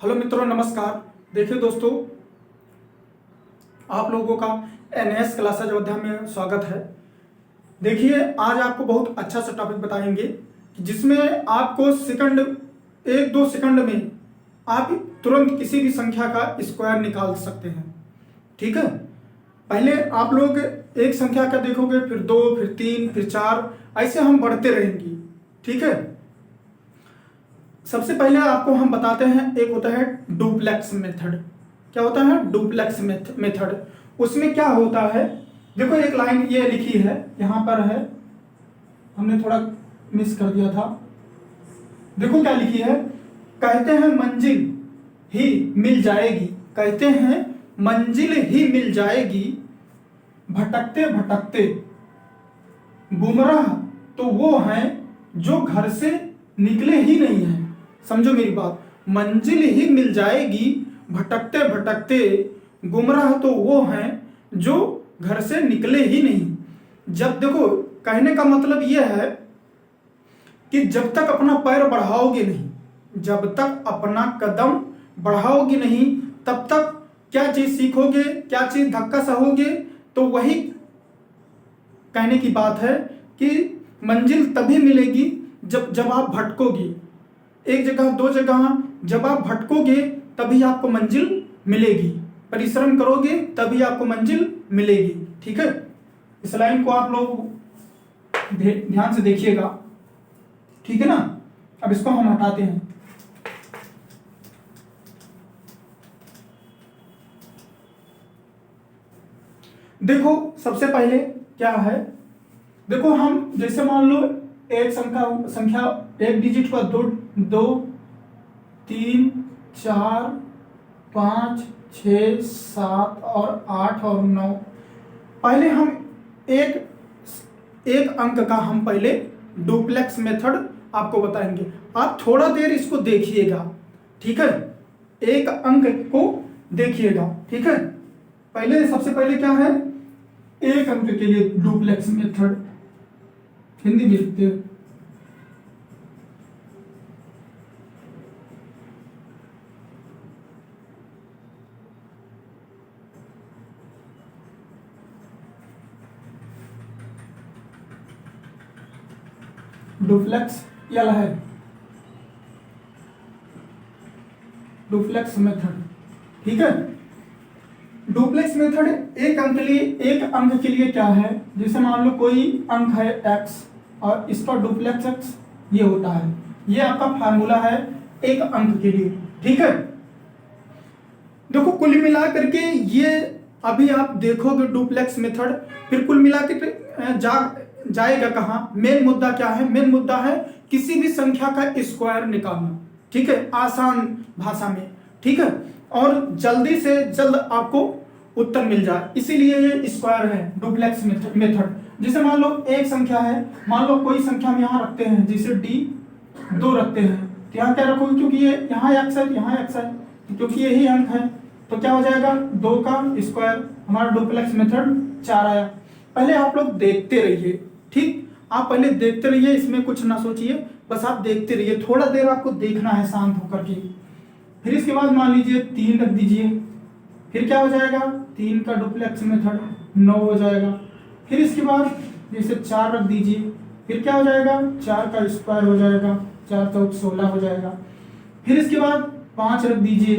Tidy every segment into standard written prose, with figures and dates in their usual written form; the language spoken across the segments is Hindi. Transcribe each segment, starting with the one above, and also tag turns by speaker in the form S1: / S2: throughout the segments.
S1: हेलो मित्रों, नमस्कार। देखिए दोस्तों, आप लोगों का एनएस क्लासेज अयोध्या में स्वागत है। देखिए, आज आपको बहुत अच्छा सा टॉपिक बताएंगे जिसमें आपको एक दो सेकंड में आप तुरंत किसी भी संख्या का स्क्वायर निकाल सकते हैं। ठीक है, पहले आप लोग एक संख्या का देखोगे, फिर दो, फिर तीन, फिर चार, ऐसे हम बढ़ते रहेंगे। ठीक है, सबसे पहले आपको हम बताते हैं, एक होता है डुप्लेक्स मेथड। क्या होता है डुप्लेक्स मेथड? उसमें क्या होता है, देखो एक लाइन ये लिखी है, यहां पर है, हमने थोड़ा मिस कर दिया था। देखो क्या लिखी है, कहते हैं मंजिल ही मिल जाएगी, कहते हैं मंजिल ही मिल जाएगी, भटकते भटकते गुमराह तो वो हैं जो घर से निकले ही नहीं हैं। समझो मेरी बात, मंजिल ही मिल जाएगी, भटकते भटकते गुमराह तो वो हैं जो घर से निकले ही नहीं। जब देखो, कहने का मतलब यह है कि जब तक अपना पैर बढ़ाओगे नहीं, जब तक अपना कदम बढ़ाओगे नहीं, तब तक क्या चीज सीखोगे, क्या चीज धक्का सहोगे। तो वही कहने की बात है कि मंजिल तभी मिलेगी जब आप भटकोगे, एक जगह दो जगह जब आप भटकोगे तभी आपको मंजिल मिलेगी, परिश्रम करोगे तभी आपको मंजिल मिलेगी। ठीक है, इस लाइन को आप लोग ध्यान से देखिएगा। ठीक है ना, अब इसको हम हटाते हैं। देखो सबसे पहले क्या है, देखो हम जैसे मान लो एक संख्या एक डिजिट पर दो, तीन, चार, 5, 6, 7 और 8 और 9। पहले हम एक अंक का हम पहले डुप्लेक्स मेथड आपको बताएंगे। आप थोड़ा देर इसको देखिएगा। ठीक है, एक अंक को देखिएगा। ठीक है, पहले सबसे पहले क्या है, एक अंक के लिए डुप्लेक्स मेथड हिंदी में लिखते हैं। डुप्लेक्स यह है डुप्लेक्स मेथड। ठीक है, डुप्लेक्स मेथड एक अंक के लिए क्या है, जैसे मान लो कोई अंक है x और इसका डुप्लेक्स x ये होता है, ये आपका फार्मूला है एक अंक के लिए। ठीक है, देखो कुल मिला करके ये अभी आप देखोगे डुप्लेक्स मेथड, फिर कुल मिला के जाएगा कहाँ। मेन मुद्दा क्या है, मेन मुद्दा है किसी भी संख्या का स्क्वायर निकालना। ठीक है, आसान भाषा में। ठीक है, और जल्दी से जल्द आपको उत्तर मिल जाए, इसीलिए ये स्क्वायर है डुप्लेक्स मेथड। जैसे मान लो एक संख्या है, मान लो कोई संख्या हम यहाँ रखते हैं, जैसे d2 रखते हैं, तो यहाँ क्या रखोगे, क्योंकि ये यहाँ x है, यहाँ x है, क्योंकि यही अंक है, तो क्या हो जाएगा 2 का स्क्वायर। हमारा डुप्लेक्स मेथड 4 आया। पहले आप लोग देखते रहिए। ठीक, आप पहले देखते रहिए, इसमें कुछ ना सोचिए, बस आप देखते रहिए, थोड़ा देर आपको देखना है शांत होकर के। फिर इसके बाद मान लीजिए 3 रख दीजिए, फिर क्या हो जाएगा 3 का डुप्लेक्स मेथड 9 हो जाएगा। फिर इसके बाद जैसे 4 रख दीजिए, फिर क्या हो जाएगा 4 का स्क्वायर हो जाएगा, 4 चौक 16 हो जाएगा। फिर इसके बाद 5 रख दीजिए,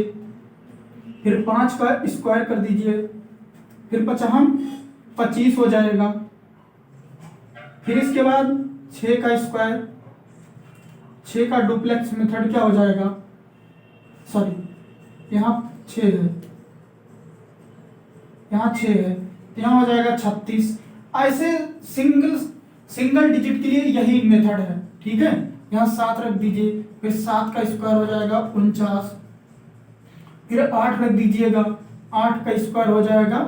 S1: फिर 5 का स्क्वायर कर दीजिए, फिर 25 हो जाएगा। फिर इसके बाद 6 का स्क्वायर, 6 का डुप्लेक्स मेथड क्या हो जाएगा, सॉरी यहाँ 6 है, यहाँ 6 है, तो यहाँ हो जाएगा 36। ऐसे सिंगल डिजिट के लिए यही मेथड है। ठीक है, यहाँ 7 रख दीजिए, फिर 7 का स्क्वायर हो जाएगा 49। फिर 8 रख दीजिएगा, 8 का स्क्वायर हो जाएगा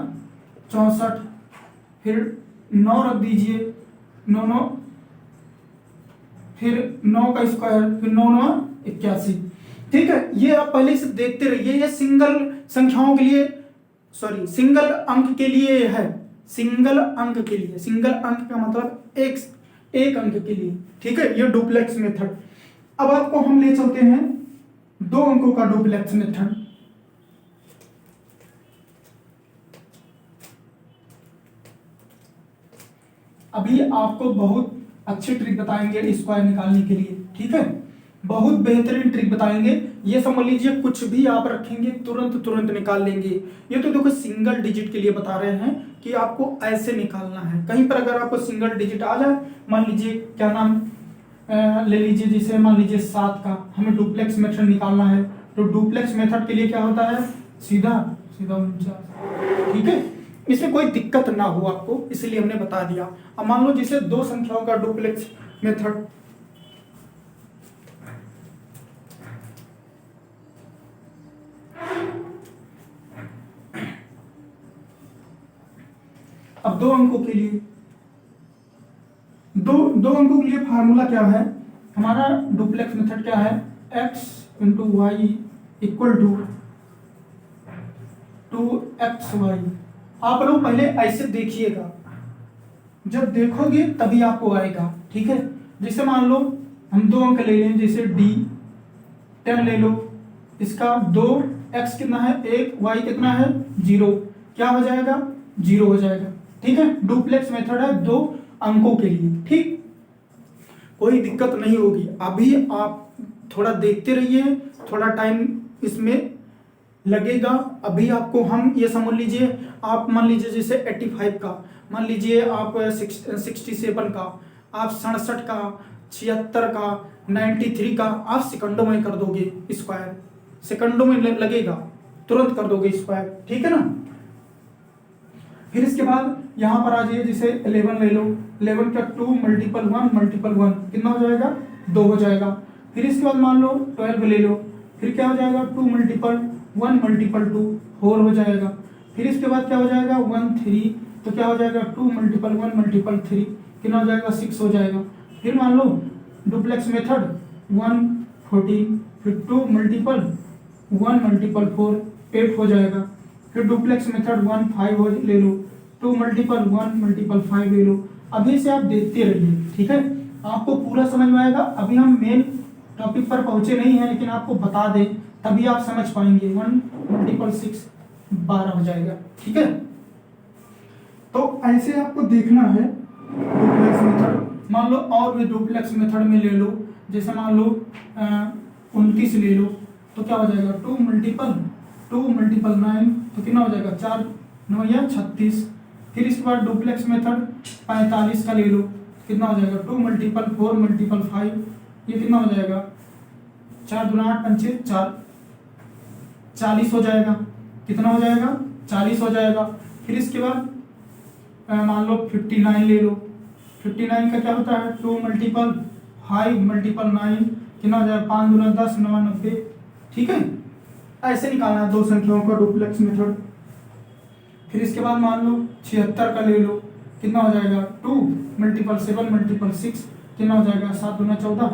S1: 64। फिर 9 रख दीजिए, 9, फिर 9 का स्क्वायर, फिर 9 81। ठीक है, ये आप पहले से देखते रहिए, ये सिंगल संख्याओं के लिए, सॉरी सिंगल अंक के लिए है, सिंगल अंक के लिए। सिंगल अंक का मतलब एक अंक के लिए। ठीक है, ये डुप्लेक्स मेथड। अब आपको हम ले चलते हैं दो अंकों का डुप्लेक्स मेथड। अभी आपको बहुत अच्छी ट्रिक बताएंगे स्क्वायर निकालने के लिए, ठीक है, बहुत बेहतरीन ट्रिक बताएंगे। ये समझ लीजिए कुछ भी आप रखेंगे तुरंत तुरंत निकाल लेंगे। ये तो देखो सिंगल डिजिट के लिए बता रहे हैं कि आपको ऐसे निकालना है। कहीं पर अगर आपको सिंगल डिजिट आ जाए, मान लीजिए क्या नाम ले लीजिए, जैसे मान लीजिए 7 का हमें डुप्लेक्स मेथड निकालना है, तो डुप्लेक्स मेथड के लिए क्या होता है, सीधा सीधा 49, ठीक है। इसमें कोई दिक्कत ना हो आपको, इसलिए हमने बता दिया। अब मान लो जैसे दो संख्याओं का डुप्लेक्स मेथड, अब दो अंकों के लिए दो अंकों के लिए फार्मूला क्या है हमारा, डुप्लेक्स मेथड क्या है, x into y equal to x y. आप लोग पहले ऐसे देखिएगा, जब देखोगे तभी आपको आएगा, ठीक है। जैसे मान लो हम दो अंक ले लें, जैसे d 10 ले लो, इसका 2x कितना है 1, y कितना है 0, क्या हो जाएगा 0 हो जाएगा, ठीक है। डुप्लेक्स मेथड है दो अंकों के लिए, ठीक, कोई दिक्कत नहीं होगी। अभी आप थोड़ा देखते रहिए, थोड़ा टाइम इसमें लगेगा। अभी आपको हम ये समझ लीजिए, आप मान लीजिए जैसे 85 का, मान लीजिए आप 67 का, आप 67 का, 76 का, 93 का आप सेकंडों में कर दोगे स्क्वायर, सेकंडों में लगेगा, तुरंत कर दोगे स्क्वायर, ठीक है ना। फिर इसके बाद यहां पर आ जाइए, जैसे 11 ले लो, 11 का 2 मल्टीपल 1 मल्टीपल 1 कितना हो जाएगा 2 हो जाएगा। फिर इसके बाद मान लो 12 ले लो, फिर क्या हो जाएगा 2 मल्टीपल 1 मल्टीपल 2 4 हो जाएगा। फिर इसके बाद क्या हो जाएगा 1 3, तो क्या हो जाएगा 2 मल्टीपल 1 मल्टीपल 3 कितना हो जाएगा 6 हो जाएगा। फिर मान लो डुप्लेक्स मेथड 1 14, फिर 2 मल्टीपल 1 मल्टीपल 4 8 हो जाएगा। फिर डुप्लेक्स मेथड 1 5 ले लो, 2 मल्टीपल 1 मल्टीपल 5 ले लो। अभी से आप देखते रहिए, ठीक है, आपको पूरा समझ में आएगा। अभी हम मेन टॉपिक पर पहुंचे नहीं हैं, लेकिन आपको बता दें तभी आप समझ पाएंगे। 1 मल्टीपल 6 12 हो जाएगा, ठीक है। तो ऐसे आपको देखना है डुप्लेक्स मेथड। मान लो और भी डुप्लेक्स मेथड में ले लो, जैसे मान लो 29 ले लो, तो क्या हो जाएगा 2 मल्टीपल 9 तो कितना हो जाएगा 4 9 या 36। फिर इसके बाद डुप्लेक्स मेथड 45 का ले लो, कितना हो जाएगा 2 मल्टीपल 4 मल्टीपल 5, ये कितना हो जाएगा 4 दूना 8 पंचे 4 40 हो जाएगा, कितना हो जाएगा 40 हो जाएगा। फिर इसके बाद मान लो 59 ले लो, 59 का क्या होता है 2 मल्टीपल 5 मल्टीपल 9 कितना हो जाएगा 5 दूना 10 9 90, ठीक है। ऐसे निकालना है दो संख्याओं का डुप्लेक्स मेथड। फिर इसके बाद मान लो 76 का ले लो, कितना हो जाएगा 2 मल्टीपल 7 मल्टीपल 6 कितना हो जाएगा 7 दूना 14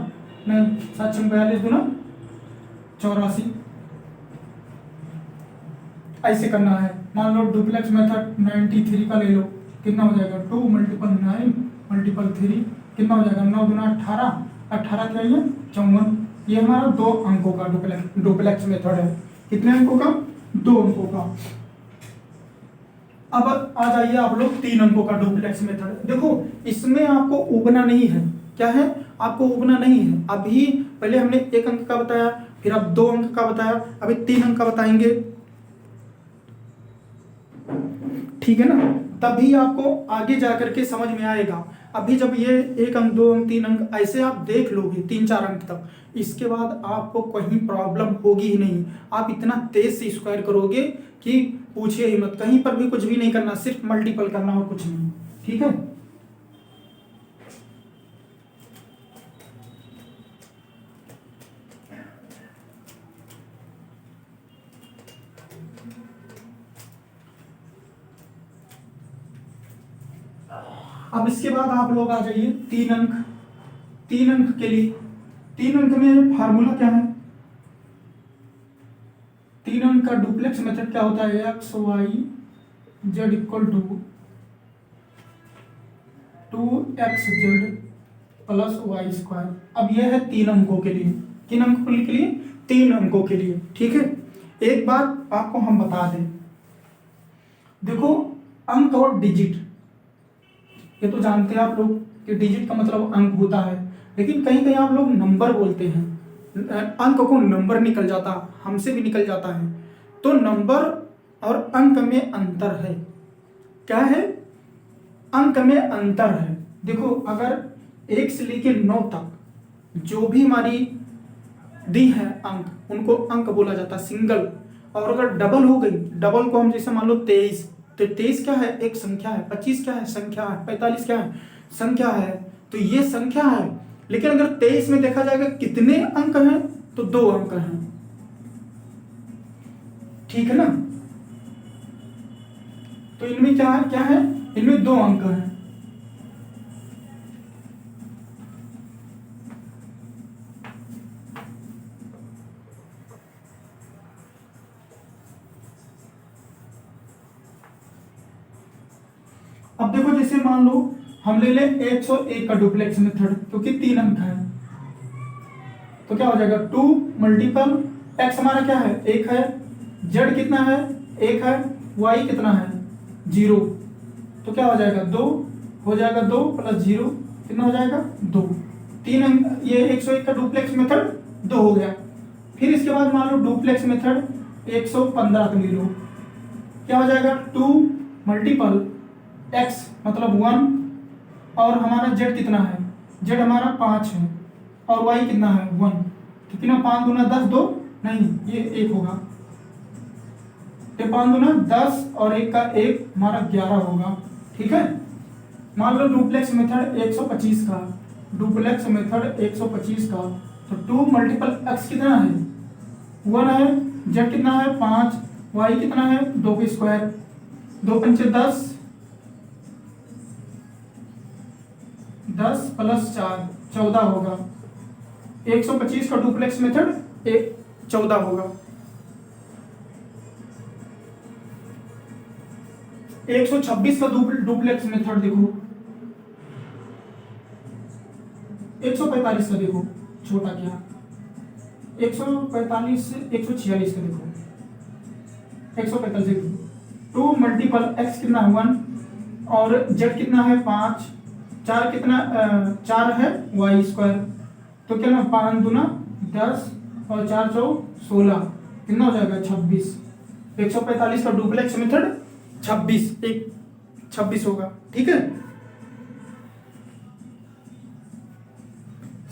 S1: नहीं 7 6 42 दूना 84, ऐसे करना है। मान लो डुप्लेक्स मेथड 93 का ले लो, कितना हो जाएगा 2 मल्टीपल 9 मल्टीपल 3 कितना हो जाएगा 9 दूना 18 18 क्या है 54। ये हमारा दो अंकों का डुप्लेक्स मेथड है। कितने अंकों का 2 अंकों का। अब आ जाइए आप लोग 3 अंकों का डुप्लेक्स मेथड। देखो इसमें आपको उबना नहीं है, क्या है आपको उबना नहीं है। अभी पहले हमने 1 अंक का बताया, फिर अब 2 अंक का बताया, अभी 3 अंक का बताएंगे, ठीक है ना। तभी आपको आगे जाकर के समझ में आएगा। अभी जब ये 1 अंक 2 अंक 3 अंक ऐसे आप देख लोगे 3 4 अंक तक, इसके बाद आपको कहीं प्रॉब्लम होगी ही नहीं। आप इतना तेज से स्क्वायर करोगे कि पूछिए ही मत, कहीं पर भी कुछ भी नहीं करना, सिर्फ मल्टीपल करना और कुछ नहीं, ठीक है। अब इसके बाद आप लोग आ जाइए 3 अंक। 3 अंक के लिए 3 अंक में फार्मूला क्या है, 3 अंक का डुप्लेक्स मेथड क्या होता है, x y z equal to x z plus y square. अब यह है 3 अंकों के लिए, किन अंकों के लिए? 3 अंकों के लिए। ठीक है, एक बात आपको हम बता दें, देखो अंक और डिजिट, ये तो जानते हैं आप लोग कि डिजिट का मतलब अंक होता है, लेकिन कहीं कहीं आप लोग नंबर बोलते हैं, अंक को नंबर निकल जाता, हमसे भी निकल जाता है। तो नंबर और अंक में अंतर है। क्या है? अंक में अंतर है। देखो अगर 1 से लेके 9 तक जो भी हमारी दी है अंक, उनको अंक बोला जाता है, सिंगल। और अगर डबल हो गई, डबल को हम जैसे मान लो 23, तो 23 क्या है? एक संख्या है। 25 क्या है? संख्या है। 45 क्या है? संख्या है। तो ये संख्या है, लेकिन अगर 23 में देखा जाएगा कितने अंक हैं, तो 2 अंक हैं। ठीक है ना? तो इनमें क्या है? क्या है? इनमें 2 अंक हैं। अब देखो जैसे मान लो हम ले लें 101 का डुप्लेक्स मेथड, क्योंकि 3 अंक है, तो क्या हो जाएगा? 2 मल्टीपल x हमारा क्या है? 1 है, z कितना है? 1 है, y कितना है? 0, तो क्या हो जाएगा? 2 हो जाएगा। 2 प्लस 0 कितना हो जाएगा? 2। 3 अंक, ये 101 का डुप्लेक्स मेथड 2 हो गया। फिर इसके बाद मान लो डुप्लेक्स मेथड 115 का ले लो, क्या हो जाएगा? 2 मल्टीपल x मतलब 1, और हमारा z कितना है? z हमारा 5 है, और y कितना है? 1। तो कितना? 5 दूना 10, 2 नहीं, ये 1 होगा। ये 5 दूना 10 और 1 का 1 हमारा 11 होगा। ठीक है, मान लो डुप्लेक्स मेथड 125 का, डुप्लेक्स मेथड 125 का, तो 2 मल्टीपल x कितना है? 1 है, z कितना है? 5, y कितना है? 2 का स्क्वायर, 2 पंचे 10, 10 प्लस 4 14 होगा। 125 का डुप्लेक्स मेथड 14 होगा। 126 का डुप्लेक्स मेथड देखो, 145 का देखो, छोटा क्या, 145 से 146 का देखो, 145 2 मल्टीपल x कितना है? 1, और z कितना है? 5, 4 कितना? 4 है, y स्क्वायर, तो क्या ना 5 दूना 10 और 4 चौ 16, कितना हो जाएगा? 26। 145 का डुप्लेक्स मेथड 26 होगा। ठीक है,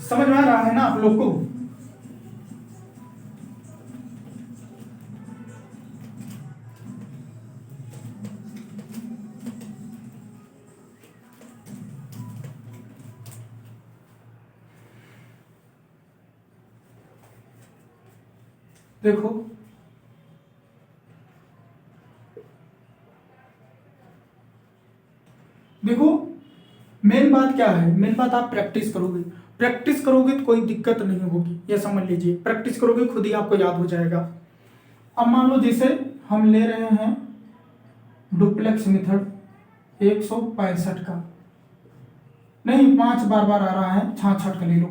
S1: समझ में आ रहा है ना आप लोग को? देखो देखो मेन बात क्या है? मेन बात आप प्रैक्टिस करोगे, प्रैक्टिस करोगे तो कोई दिक्कत नहीं होगी, ये समझ लीजिए। प्रैक्टिस करोगे खुद ही आपको याद हो जाएगा। अब मान लो जैसे हम ले रहे हैं डुप्लेक्स मेथड 165 का, नहीं 5 बार बार आ रहा है, 66 का ले लो,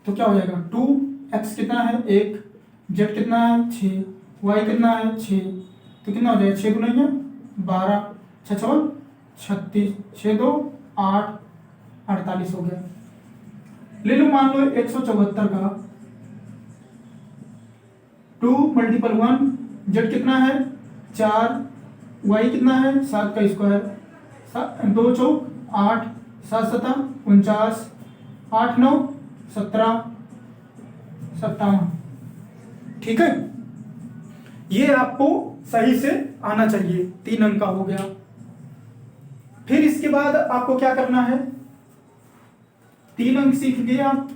S1: तो क्या हो जाएगा? 2x कितना है? 1, z कितना है? 6, y कितना है? 6, तो कितना हो जाएगा? 6 गुना 12, 6 6 36, 6 2 8, 48 हो गया। ले लो मान लो 174 का, 2 मल्टीपल 1, z कितना है? 4, y कितना है? 7 का स्क्वायर, 2 चौक 8, 7 7 49, 8 9 17 57। ठीक है, ये आपको सही से आना चाहिए। 3 अंक का हो गया। फिर इसके बाद आपको क्या करना है? 3 अंक सीख गए आप,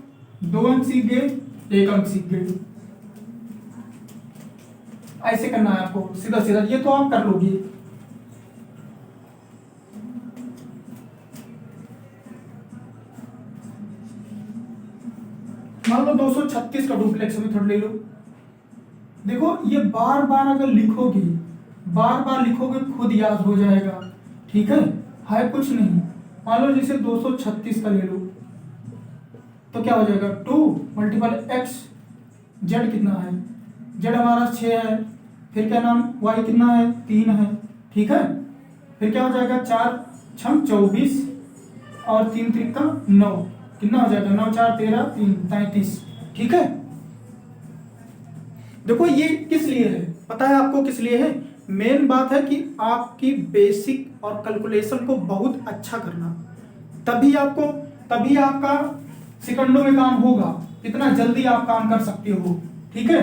S1: 2 अंक सीख गए, 1 अंक सीख गए, ऐसे करना है आपको सीधा सीधा। ये तो आप कर लोगे। मान लो 236 का डुप्लेक्स मेथड ले लो। देखो ये बार बार अगर लिखोगे, बार बार लिखोगे खुद याद हो जाएगा। ठीक है कुछ नहीं। मान लो जैसे 236 का ले लो, तो क्या हो जाएगा? 2 मल्टीपल x जेड कितना है, जेड हमारा 6 है, फिर क्या नाम वाई कितना है 3 है, ठीक है। फिर क्या हो जाएगा 4 छम 24 और 3 त्रिक का 9, कितना हो जाएगा 9 4 13 3 33, ठीक है। देखो ये किस लिए है पता है आपको, किस लिए है? मेन बात है कि आपकी बेसिक और कैलकुलेशन को बहुत अच्छा करना, तभी आपका सेकंडों में काम होगा, कितना जल्दी आप काम कर सकते हो, ठीक है।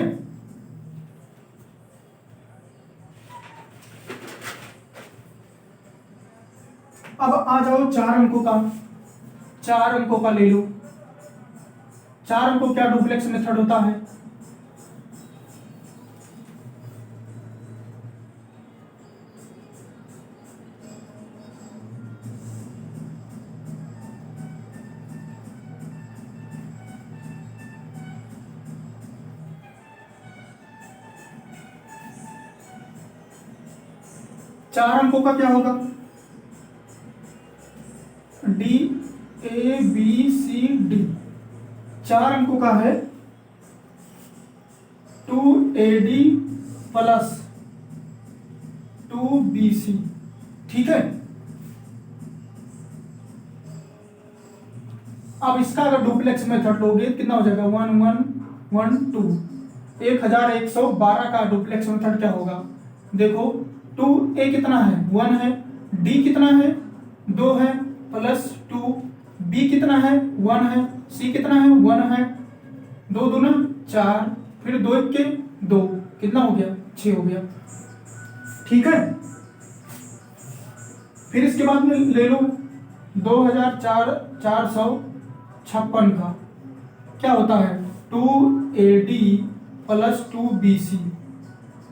S1: अब आ जाओ 4 अंकों का ले लो। 4 अंकों क्या डुप्लेक्स मेथड होता है? चार अंकों का क्या होगा? D A B C D, 4 अंकों का है 2AD प्लस 2BC, ठीक है। अब इसका अगर डुप्लेक्स मेथड लोगे कितना हो जाएगा 1 1 1 2, 1112 का डुप्लेक्स मेथड क्या होगा? देखो 2A कितना है 1 है, D कितना है 2 है, प्लस 2B कितना है 1 है, C कितना है 1 है, 2 दूना 4, फिर 2 1 के 2, कितना हो गया 6 हो गया, ठीक है। फिर इसके बाद में ले लो 2456 का क्या होता है 2AD प्लस 2BC,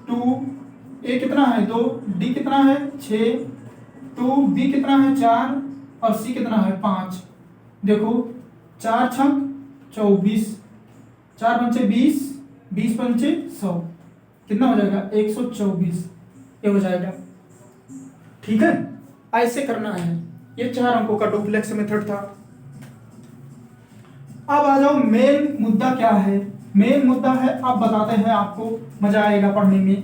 S1: 2A कितना है 2, D कितना है 6, 2B कितना है 4 और C कितना है 5। देखो 4 छक 24, 4 पंचे 20, 20 पंचे 100, कितना हो जाएगा 124, ये हो जाएगा, ठीक है। ऐसे करना है, ये 4 अंकों का डुप्लेक्स मेथड था। अब आ जाओ मेन मुद्दा क्या है। मेन मुद्दा है, अब बताते हैं आपको, मजा आएगा पढ़ने में।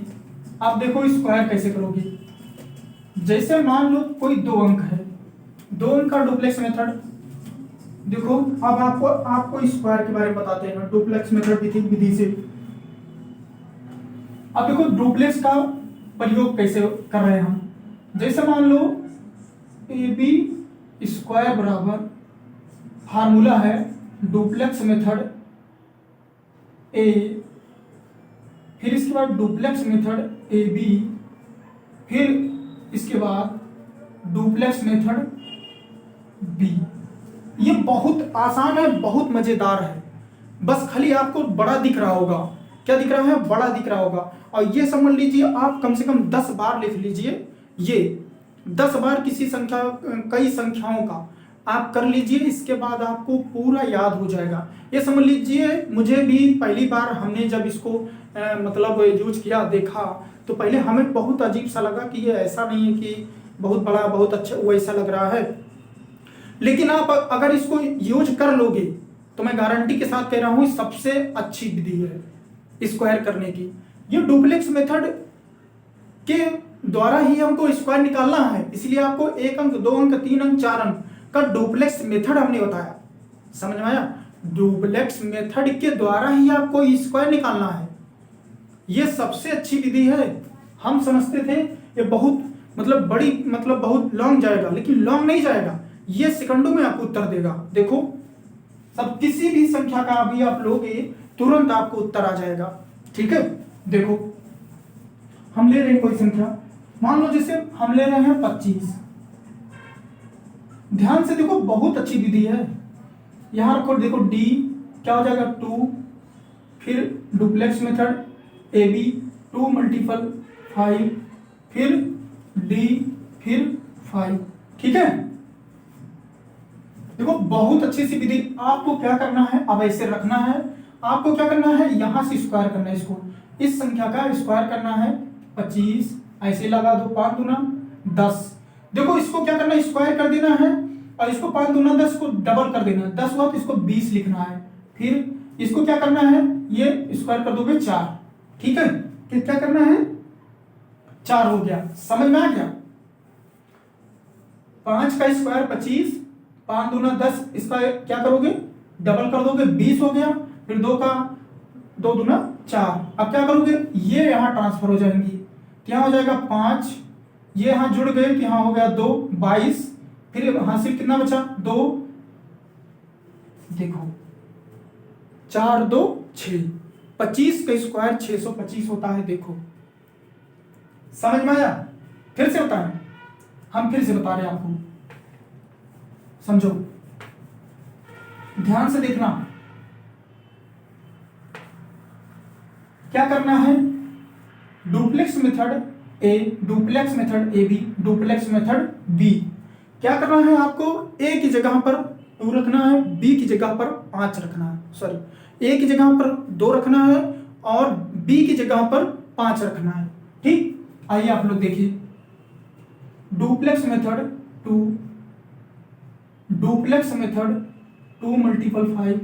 S1: आप देखो स्क्वायर कैसे करोगे। जैसे मान लो कोई 2 अंक है, 2 अंक का डुप्लेक्स मेथड। देखो अब आपको स्क्वायर के बारे में बताते हैं डुप्लेक्स मेथड विधि से। अब देखो डुप्लेक्स का प्रयोग कैसे कर रहे हैं हम। जैसे मान लो AB स्क्वायर बराबर, फार्मूला है डुप्लेक्स मेथड A, फिर इसके बाद डुप्लेक्स मेथड AB, फिर इसके बाद डुप्लेक्स मेथड B। ये बहुत आसान है, बहुत मजेदार है, बस खाली आपको बड़ा दिख रहा होगा। क्या दिख रहा है? बड़ा दिख रहा होगा। और ये समझ लीजिए आप कम से कम 10 बार लिख लीजिए, ये 10 बार किसी संख्या, कई संख्याओं का आप कर लीजिए, इसके बाद आपको पूरा याद हो जाएगा। ये समझ लीजिए मुझे भी पहली बार हमने जब इसको मतलब यूज किया, देखा, तो पहले हमें बहुत अजीब सा लगा कि ये ऐसा नहीं है कि बहुत बड़ा बहुत अच्छा वैसा लग रहा है, लेकिन आप अगर इसको यूज कर लोगे तो मैं गारंटी के साथ कह रहा हूँ सबसे अच्छी विधि है स्क्वायर करने की। ये डुप्लेक्स मेथड के द्वारा ही हमको स्क्वायर निकालना है, इसलिए आपको 1 अंक 2 अंक 3 अंक 4 अंक का डुप्लेक्स मेथड हमने बताया। समझ में आया? डुप्लेक्स मेथड के द्वारा ही आपको स्क्वायर निकालना है। ये सबसे अच्छी विधि है। हम समझते थे ये बहुत मतलब बड़ी मतलब बहुत लॉन्ग जाएगा, लेकिन लॉन्ग नहीं जाएगा, ये सेकंडों में आपको उत्तर देगा। देखो सब किसी भी संख्या का अभी आप लोगे तुरंत आपको उत्तर आ जाएगा, ठीक है। देखो हम ले रहे हैं कोई संख्या, मान लो जैसे हम ले रहे हैं 25। ध्यान से देखो बहुत अच्छी विधि है। यहां रखो, देखो D क्या हो जाएगा 2, फिर डुप्लेक्स मेथड AB 2 मल्टीपल 5, फिर D, फिर 5, ठीक है। देखो बहुत अच्छी सी विधि। आपको क्या करना है, अब ऐसे रखना है, आपको क्या करना है यहां से स्क्वायर करना है, इसको इस संख्या का स्क्वायर करना है 25, ऐसे लगा दो 5 दूना 10। देखो इसको क्या करना है स्क्वायर कर देना है, और इसको 5 दूना 10 को डबल कर देना है, 10 हुआ तो इसको 20 लिखना है, फिर इसको क्या करना है, ये स्क्वायर कर दोगे 4, ठीक है। फिर क्या करना है, 4 हो गया, समझ में आ गया। 5 का स्क्वायर 25, 5 दूना 10, इसका क्या करोगे, डबल कर दोगे, 20 हो गया। फिर 2 का 2 दूना 4, अब क्या करोगे, ये यहां ट्रांसफर हो जाएंगी, तो यहां हो जाएगा 5, ये यहां जुड़ गए तो यहां हो गया 2, 22, फिर हासिल कितना बचा 2, देखो 4 2 6, 25 का स्क्वायर 625 होता है, देखो समझ में आया। फिर से बताएं, हम फिर से बता रहे हैं आपको, समझो, ध्यान से देखना। क्या करना है, duplex method A, duplex method A B, duplex method B. क्या करना है आपको, ए की जगह पर 2 रखना है, बी की जगह पर 5 रखना है, सॉरी ए की जगह पर 2 रखना है और बी की जगह पर 5 रखना है, ठीक। आइए आप लोग देखिए, duplex method 2, duplex method 2 multiple 5,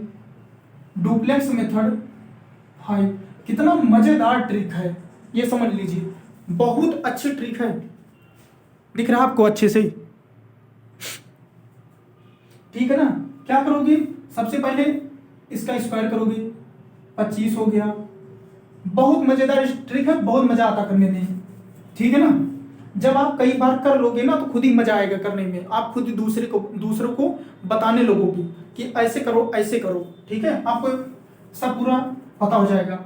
S1: duplex method 5। कितना मजेदार ट्रिक है, ये समझ लीजिए, बहुत अच्छी ट्रिक है, दिख रहा है आपको अच्छे से, ठीक है ना। क्या करोगे, सबसे पहले इसका स्क्वायर करोगे, 25 हो गया। बहुत मजेदार ट्रिक है, बहुत मजा आता करने में, ठीक है ना। जब आप कई बार कर लोगे ना तो खुद ही मजा आएगा करने में, आप खुद ही दूसरों को बताने लगोगे कि ऐसे करो ऐसे करो, ठीक है, आपको सब पूरा पता हो जाएगा।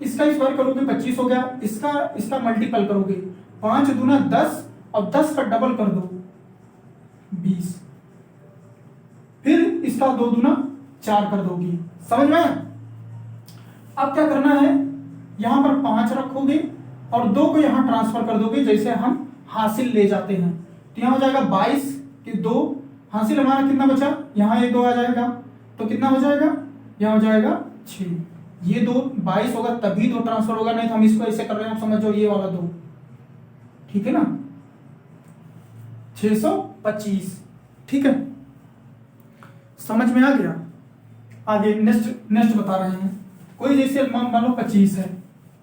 S1: इसका स्क्वायर करोगे 25 हो गया, इसका मल्टीपल करोगे, 5 दूना 10 और 10 का डबल कर दो 20, फिर इसका 2 दूना 4 कर दोगी, समझ में आया। अब क्या करना है, यहां पर 5 रखोगे और 2 को यहां ट्रांसफर कर दोगे, जैसे हम हासिल ले जाते हैं, तो यहां हो जाएगा 22 के 2, हासिल हमारा कितना बचा, यहां ये 2 आ जाएगा, तो कितना हो जाएगा, यहां हो जाएगा 6, ये 2 22 होगा तभी 2 ट्रांसफर होगा, नहीं तो हम इसको ऐसे कर रहे हैं, आप समझो ये वाला 2, ठीक है ना, 625, ठीक है, समझ में आ गया। आगे नेक्स्ट बता रहे हैं, कोई जैसे मान लो 25 है,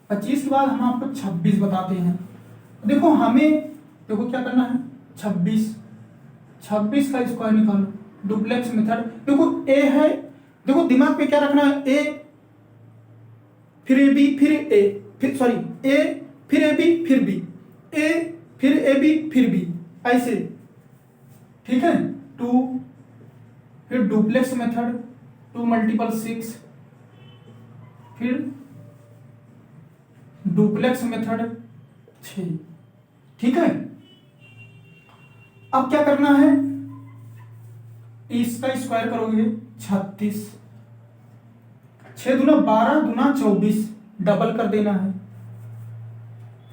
S1: 25 के बाद हम आपको 26 बताते हैं। देखो हमें, देखो क्या करना है, 26 का स्क्वायर निकालो, डुप्लेक्स मेथड। देखो ए है, देखो दिमाग पे क्या रखना है, ए फिर ए बी फिर ए, फिर सॉरी ए फिर ए बी फिर बी, ए फिर ए बी फिर बी, ऐसे, ठीक है। 2, फिर डुप्लेक्स मेथड 2 मल्टीपल 6, फिर डुप्लेक्स मेथड 6, ठीक है। अब क्या करना है, इसका स्क्वायर करोगे 36, 6 दूना 12 दूना 24, डबल कर देना है,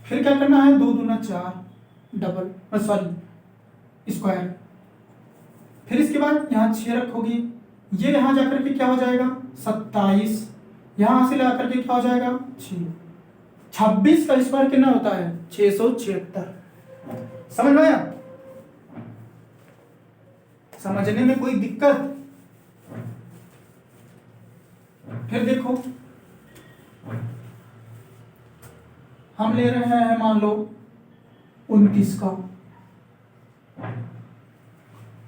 S1: फिर क्या करना है, 2 दूना 4, डबल सॉरी स्क्वायर, फिर इसके बाद यहां 6 रखोगे, ये यहां जाकर के क्या हो जाएगा 27, यहां से लाकर के क्या हो जाएगा 6, 26 का स्क्वायर कितना होता है 676, समझ में आया। समझने में कोई दिक्कत, फिर देखो हम ले रहे हैं मान लो 29 का,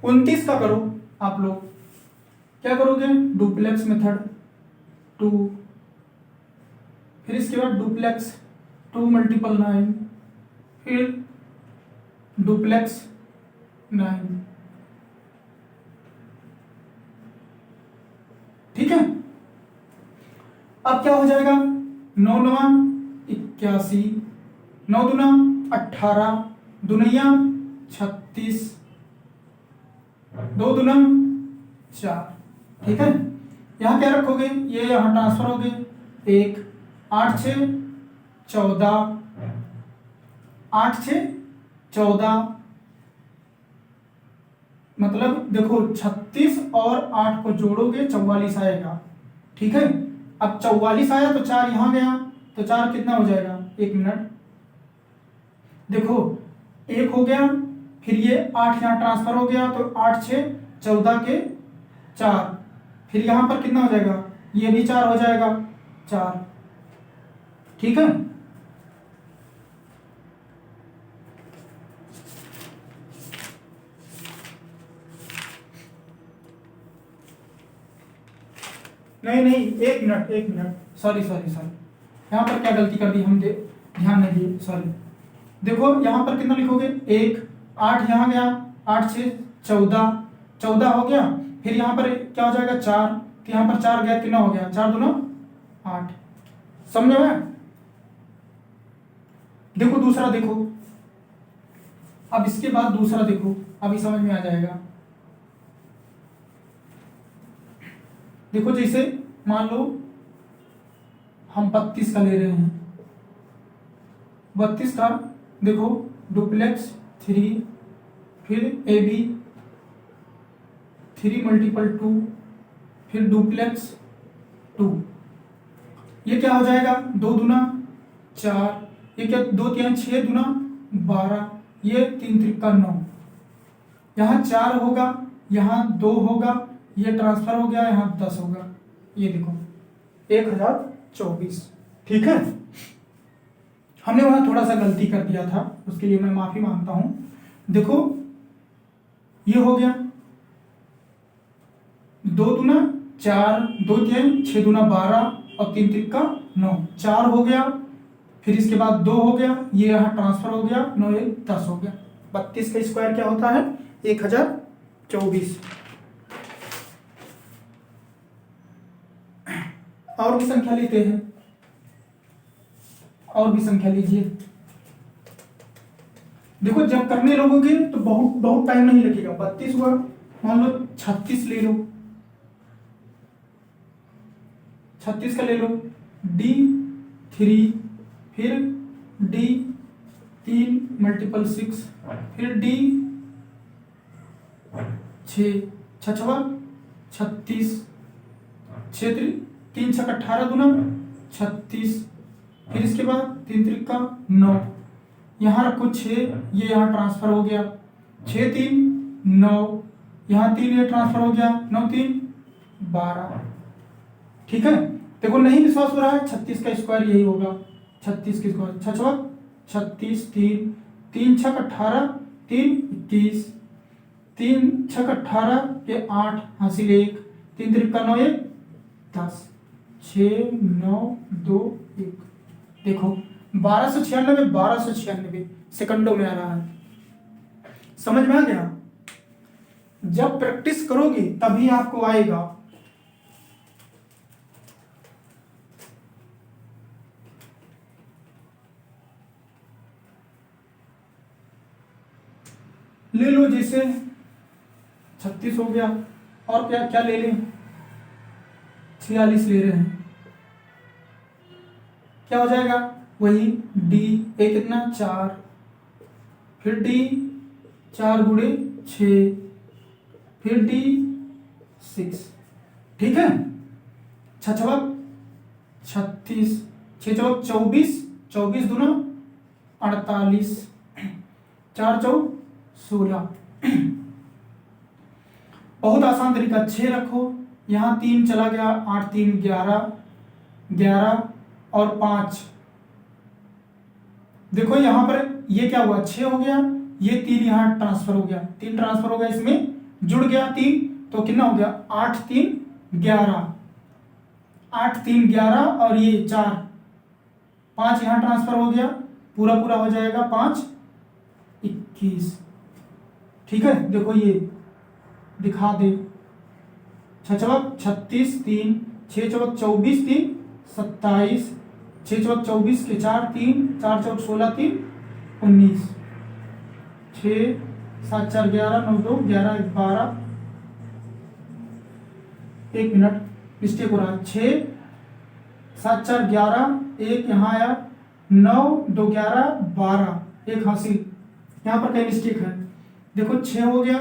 S1: 29 का करो आप लोग, क्या करोगे, डुप्लेक्स मेथड 2, फिर इसके बाद डुप्लेक्स 2 मल्टीपल 9, फिर डुप्लेक्स 9, ठीक है। अब क्या हो जाएगा, 9 9 81, 9 दूना 18, दुनिया 36, 2 दूना 4, ठीक है। यहां क्या रखोगे, ये यहां ट्रांसफर हो गए 1, 8 6 14, 8 6 14, मतलब देखो 36 और 8 को जोड़ोगे 44 आएगा, ठीक है। अब 44 आया तो 4 यहां गया, तो 4 कितना हो जाएगा, 1 मिनट, देखो 1 हो गया, फिर ये 8 यहां ट्रांसफर हो गया, तो 8 6 14 के 4, फिर यहां पर कितना हो जाएगा ये भी 4 हो जाएगा, 4। ठीक है, नहीं नहीं, एक मिनट एक मिनट, सॉरी सॉरी सॉरी, यहाँ पर क्या गलती कर दी हमने, ध्यान नहीं दिए, सॉरी। देखो यहाँ पर कितना लिखोगे, 1, 8 यहाँ गया, 8 6 14, 14 हो गया। फिर यहाँ पर क्या हो जाएगा, 4, तो यहाँ पर 4 गया, कितना हो गया, 4 दूना 8। समझ में? देखो दूसरा देखो, अब इसके बाद दूसरा देखो, अभी समझ में आ जाएगा। देखो जैसे मान लो हम 32 का ले रहे हैं, 32 का देखो डुप्लेक्स 3, फिर ए बी 3 × 2, फिर डुप्लेक्स 2, ये क्या हो जाएगा, 2 दूना 4, ये क्या 2 3 6 दूना 12, ये 3 3 9, यहाँ 4 होगा, यहाँ 2 होगा, ये ट्रांसफर हो गया, यहाँ 10 होगा, ये देखो 1024। ठीक है, हमने वहां थोड़ा सा गलती कर दिया था, उसके लिए मैं माफी मांगता हूं। देखो ये हो गया 2 दूना 4, 2 3 6 दूना 12 और 3 3 9, 4 हो गया, फिर इसके बाद 2 हो गया, ये यहाँ ट्रांसफर हो गया, 9 1 10 हो गया। 32 का स्क्वायर क्या होता है, 1024। और भी संख्या लेते हैं, और भी संख्या लीजिए। देखो जब करने लगोगे तो बहुत बहुत टाइम नहीं लगेगा। 32 हुआ, मान लो 36 ले लो, 36 का ले लो, D3, फिर D3 × 6, फिर D6, 6 36, 6 3 6 18 दूना 36, फिर इसके बाद 3 3 9, यहाँ रखो 6, ये यहाँ ट्रांसफर हो गया, 6 3 9, यहाँ 3 ये ट्रांसफर हो गया, 9 3 12। ठीक है, देखो नहीं विश्वास हो रहा है, 36 का स्क्वायर यही होगा, 36 का स्क्वायर 6 36, 3 3 6 18, 3 21, 3 6 18 के 8 हासिल 1, 3 3 9 1 10, 6 9 2 1। देखो 1296 सेकंडों में आ रहा है। समझ में आ गया? जब प्रैक्टिस करोगे तभी आपको आएगा। ले लो जैसे 36 हो गया, और क्या क्या ले लें, 46 ले रहे हैं, क्या हो जाएगा, वही D एक कितना 4, फिर D 4 × 6, फिर D6। ठीक है, 6 36, 6 24, 24 दूना 48, 4 4 16। बहुत आसान तरीका, 6 रखो, यहाँ 3 चला गया, 8 3 11, 11 और 5। देखो यहां पर ये क्या हुआ, 6 हो गया, ये 3 यहां ट्रांसफर हो गया, 3 ट्रांसफर हो गया, इसमें जुड़ गया 3, तो कितना हो गया, 8 3 11, 8 3 11 और ये 4 5 यहां ट्रांसफर हो गया, पूरा पूरा हो जाएगा 5 21। ठीक है, देखो ये दिखा दे, 6 36 3, 6 24 3 27, 6 24 के 4 3, 4 16 3 19, 6 7 4 11 9 2 11 12। एक मिनट मिस्टेक हो रहा है, 6 7 4 11, 1 यहाँ आया, 9 2 11 12, 1 हासिल, यहाँ पर कई मिस्टेक है। देखो 6 हो गया,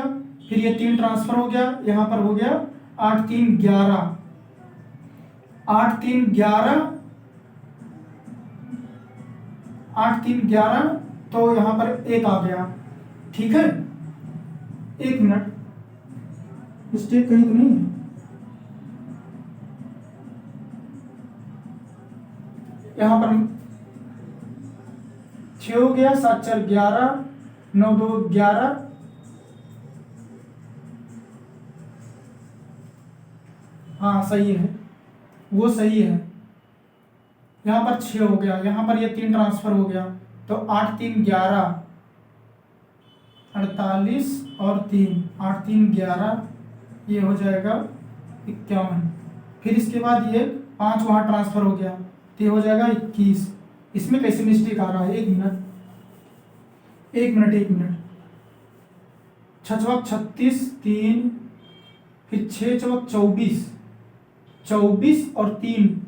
S1: फिर ये 3 ट्रांसफर हो गया, यहाँ पर हो गया 8 3 11, 8 3 11, 8 3 11, तो यहां पर 1 आ गया। ठीक है, एक मिनट मिस्टेक कहीं तो नहीं है, यहाँ पर 6 हो गया, 7 4 11, 9 2 11, हाँ सही है, वो सही है। यहाँ पर 6 हो गया, यहाँ पर ये 3 ट्रांसफर हो गया, तो 8 3 11, 48 और 3, 8 3 11, ये हो जाएगा 51। फिर इसके बाद ये 5 वहाँ ट्रांसफर हो गया, तो ये हो जाएगा 21। इसमें कैसे मिस्टेक आ रहा है, 1 मिनट 6 चौक 36, 3, फिर 6 चौक 24, 24 और 3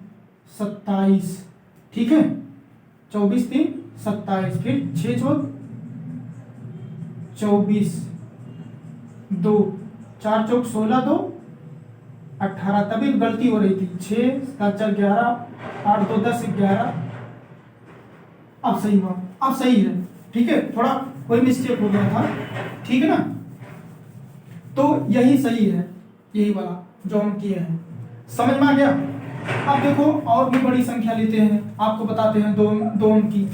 S1: 27, ठीक है, 24 3 27, फिर 6 चौक 24, 2 4 चौक 16, 2 18, तभी गलती हो रही थी। 6 7 4 11, 8 2 10 11, अब सही हुआ, अब सही है, ठीक है, थोड़ा कोई मिस्टेक हो गया था, ठीक है ना। तो यही सही है, यही वाला जो हम किए हैं, समझ में आ गया। अब देखो और भी बड़ी संख्या लेते हैं, आपको बताते हैं दो अंक की।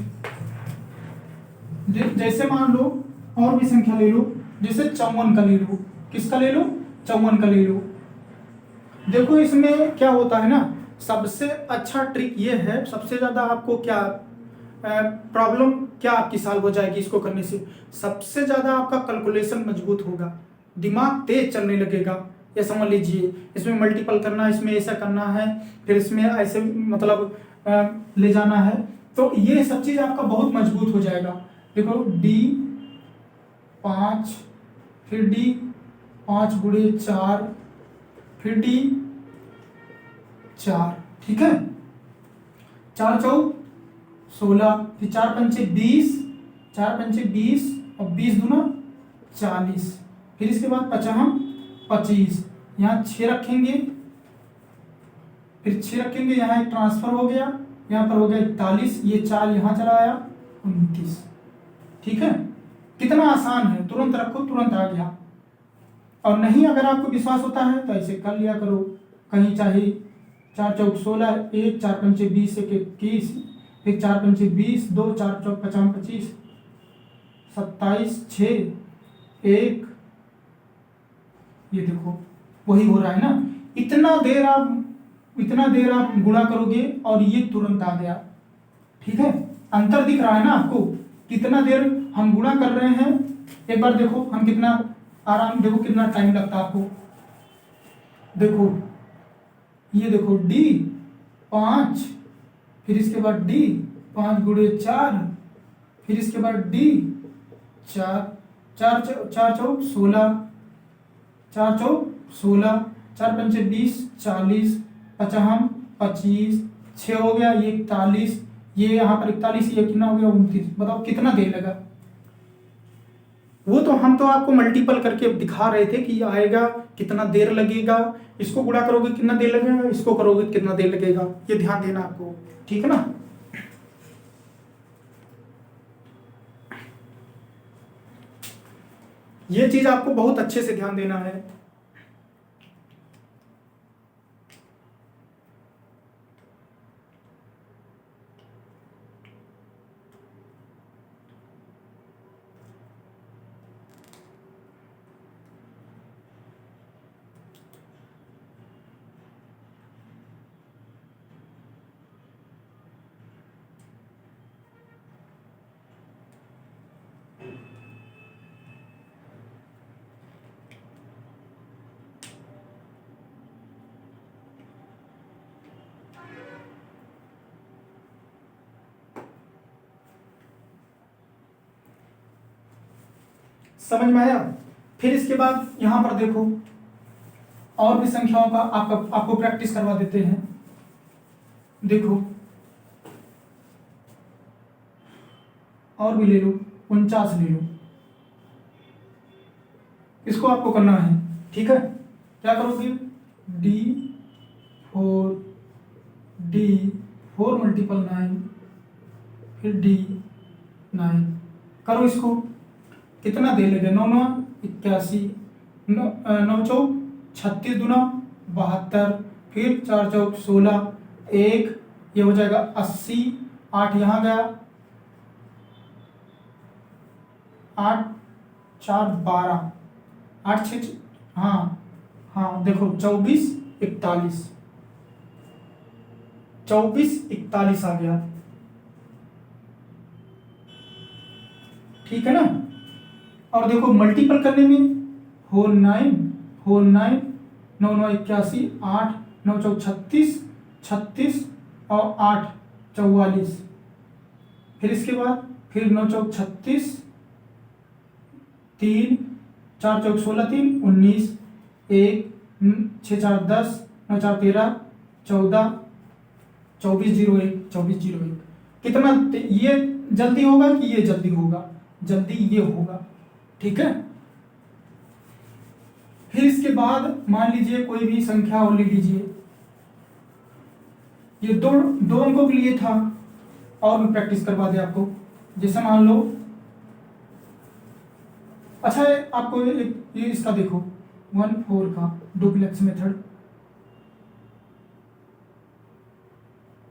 S1: जैसे मान लो और भी संख्या ले लो, जैसे 54 का ले लो, किसका ले लो, 54 का ले लो। देखो इसमें क्या होता है ना, सबसे अच्छा ट्रिक ये है, सबसे ज्यादा आपको क्या प्रॉब्लम क्या आपकी सॉल्व हो जाएगी इसको करने से, सबसे ज्यादा आपका कैलकुलेशन मजबूत होगा, दिमाग तेज चलने लगेगा। ये समझ लीजिए, इसमें मल्टीपल करना, इसमें ऐसा करना है, फिर इसमें ऐसे मतलब ले जाना है, तो ये सब चीज आपका बहुत मजबूत हो जाएगा। देखो D5, फिर D5 गुणे 4, फिर D4, ठीक है, 4 चौक 16, फिर 4 पंचे 20, 4 पंचे 20 और 20 दूना 40, फिर इसके बाद 55 25, यहाँ 6 रखेंगे, फिर 6 रखेंगे, यहाँ एक ट्रांसफर हो गया, यहाँ पर हो गया 41, ये 4 यहाँ चला आया 29, ठीक है, कितना आसान है, तुरंत रखो तुरंत आ गया। और नहीं अगर आपको विश्वास होता है तो ऐसे कर लिया करो, कहीं चाहे 4 चौक 16, 1 4 पंचे 20 1 21, फिर 4 पंचे 20, 2 4 चौक 55 25, 27 6 1, ये देखो वही हो रहा है ना। इतना देर आप गुणा करोगे और ये तुरंत आ गया, ठीक है, अंतर दिख रहा है ना आपको, कितना देर हम गुणा कर रहे हैं। एक बार देखो हम कितना आराम, देखो कितना टाइम लगता है आपको, देखो ये देखो D5, फिर इसके बाद D5 गुणे 4, फिर इसके बाद D4, 4 चौक 16, 4 चौक 16, 4 पंचे 20 40, 55 25, 6 हो गया, ये 41, ये यहाँ पर 41, ये कितना हो गया 29, बताओ कितना देर लगा। वो तो हम तो आपको मल्टीपल करके दिखा रहे थे कि आएगा कितना देर लगेगा, इसको गुणा करोगे कितना देर लगेगा, इसको करोगे कितना देर लगेगा, ये ध्यान देना आपको, ठीक है ना। ये चीज आपको बहुत अच्छे से ध्यान देना है। समझ में आया। फिर इसके बाद यहां पर देखो और भी संख्याओं का आपको प्रैक्टिस करवा देते हैं। देखो और भी ले लो, 49 ले लो, इसको आपको करना है, ठीक है। क्या करोगे, D4 मल्टीपल 9, फिर D9 करो, इसको कितना दे लेगा, 9 9 81, 9 चौक 36 दूना 72, फिर 4 चौक 16, 1 ये हो जाएगा 80, 8 यहाँ गया, 8 4 12, 8 6, हाँ हाँ देखो 24 41, 24 41 आ गया, ठीक है ना। और देखो मल्टीपल करने में 4 9 4 9, 9 9 81, 8 9 4 36, 36 और 8 44, फिर इसके बाद फिर 9 4 36, 3 4 4 16, 3 19, 1 6 4 10, 9 4 13, 14, 24 0 1, 24 0 1। कितना ये जल्दी होगा कि ये जल्दी होगा? जल्दी ये होगा, ठीक है। फिर इसके बाद मान लीजिए कोई भी संख्या और ले लीजिए, ये दो अंकों के लिए था, और मैं प्रैक्टिस करवा दे आपको। जैसे मान लो, अच्छा है आपको ये इसका देखो 1 4 का डुप्लेक्स मेथड,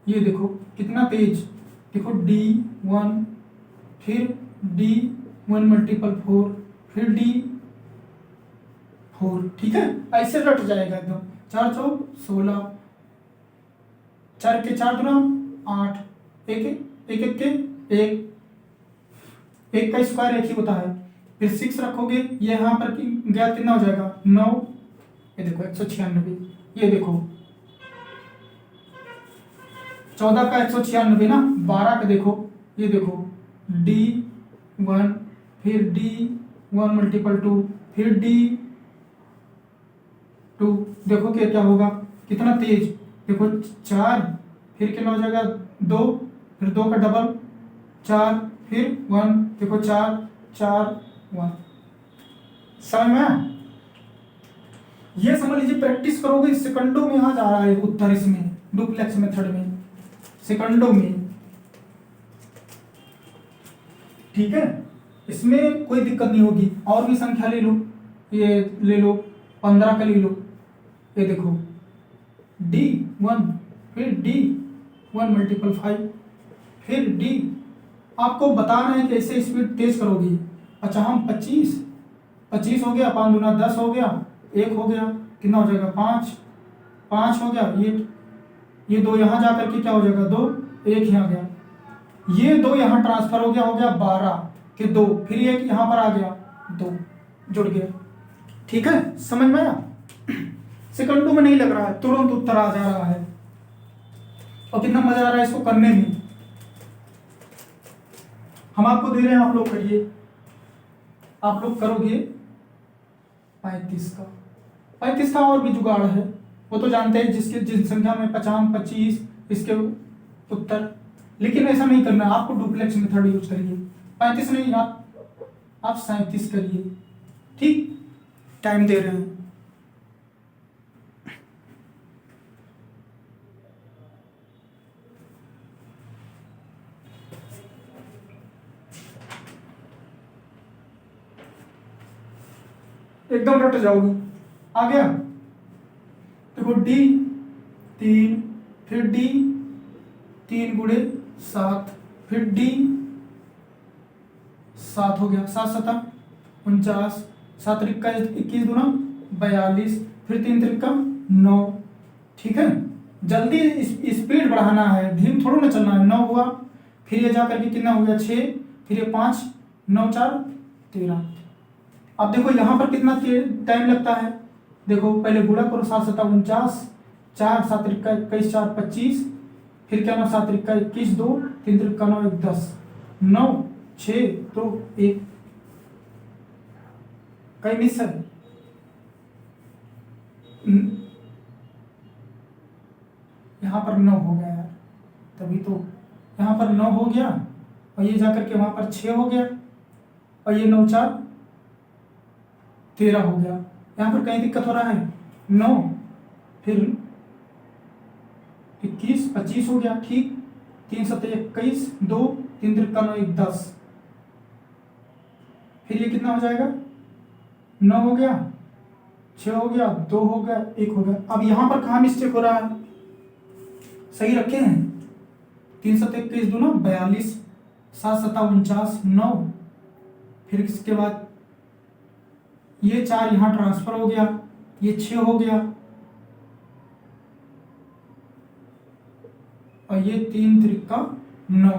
S1: ये देखो कितना तेज, देखो D1, फिर D1 मल्टीपल 4, फिर D4, ठीक है। ऐसे रट जाएगा एकदम। 4 4 16, 4 के 4 दूना 8, 1 1 1 के 1, 1 का स्क्वायर 1 ही होता है। फिर 6 रखोगे, ये यहाँ पर गया कितना हो जाएगा 9, ये देखो 196, ये देखो 14 का 196 ना, 12 का देखो, ये देखो D1, फिर D1 मल्टीपल 2, फिर D2, देखो क्या होगा, कितना तेज, देखो 4, फिर कितना हो जाएगा 2, फिर 2 का डबल 4, फिर 1, देखो 4 4 1। समझ में आया? ये समझ लीजिए प्रैक्टिस करोगे, सेकंडों में आ जा रहा है उत्तर इसमें, डुप्लेक्स मेथड में सेकंडों में, ठीक है। इसमें कोई दिक्कत नहीं होगी। और भी संख्या ले लो, ये ले लो 15 का ले लो, ये देखो D1, फिर D1 मल्टीपल 5, फिर D, आपको बताना है कि ऐसे स्पीड तेज करोगी। अच्छा हम 25 हो गया, 5 दूना 10 हो गया, 1 हो गया, कितना हो जाएगा 5 हो गया, ये 2 यहाँ जा करके क्या हो जाएगा 2, 1 यहाँ गया, ये 2 यहाँ ट्रांसफर हो गया 12 के 2, फिर ये यहाँ पर आ गया 2 जुड़ गया, ठीक है। समझ में आया? सेकंडों में नहीं लग रहा है, तुरंत उत्तर आ जा रहा है, और कितना मजा आ रहा है इसको करने में। हम आपको दे रहे हैं, आप लोग करिए, आप लोग करोगे 35 का और भी जुगाड़ है, वो तो जानते हैं, जिस संख्या में 50 25 इसके उत्तर, लेकिन ऐसा नहीं करना, आपको डुप्लेक्स मेथड यूज करिए। 35 नहीं, आप 37 करिए, ठीक। टाइम दे रहे हैं। एकदम रट जाओगी। आ गया, देखो D3, फिर D3 गुणे 7, फिर D7 हो गया, 7 7 49, 7 त्रिका 21 दूना 42, फिर 3 त्रिका 9, ठीक है। जल्दी स्पीड बढ़ाना है, धीम थोड़ा ना चलना है। 9 हुआ, फिर ये जाकर के कितना हो गया 6, फिर ये 5 9 4 13। अब देखो यहाँ पर कितना टाइम लगता है, देखो पहले गुणा करो, 7 7 49, 4 7 त्रिका 21, 4 25, फिर क्या 9 7 त्रिका 21, 2 3 त्रिका 9 1 10, 9 6 2 1, कहीं मिस है? यहाँ पर 9 हो गया यार, तभी तो यहाँ पर 9 हो गया, और ये जाकर के वहां पर 6 हो गया, और ये 9 4 13 हो गया। यहाँ पर कहीं दिक्कत हो रहा है? 9 फिर 21 25 हो गया, ठीक। 3 7 21, 2 3 त्रिका 9 1 10, फिर ये कितना हो जाएगा 9 हो गया, 6 हो गया, 2 हो गया, 1 हो गया। अब यहाँ पर कहाँ मिस्टेक हो रहा है? सही रखे हैं? 3 7 21 दूना 42, 7 7 49 9। फिर इसके बाद ये 4 यहां ट्रांसफर हो गया, ये 6 हो गया, और ये 3 त्रिका 9,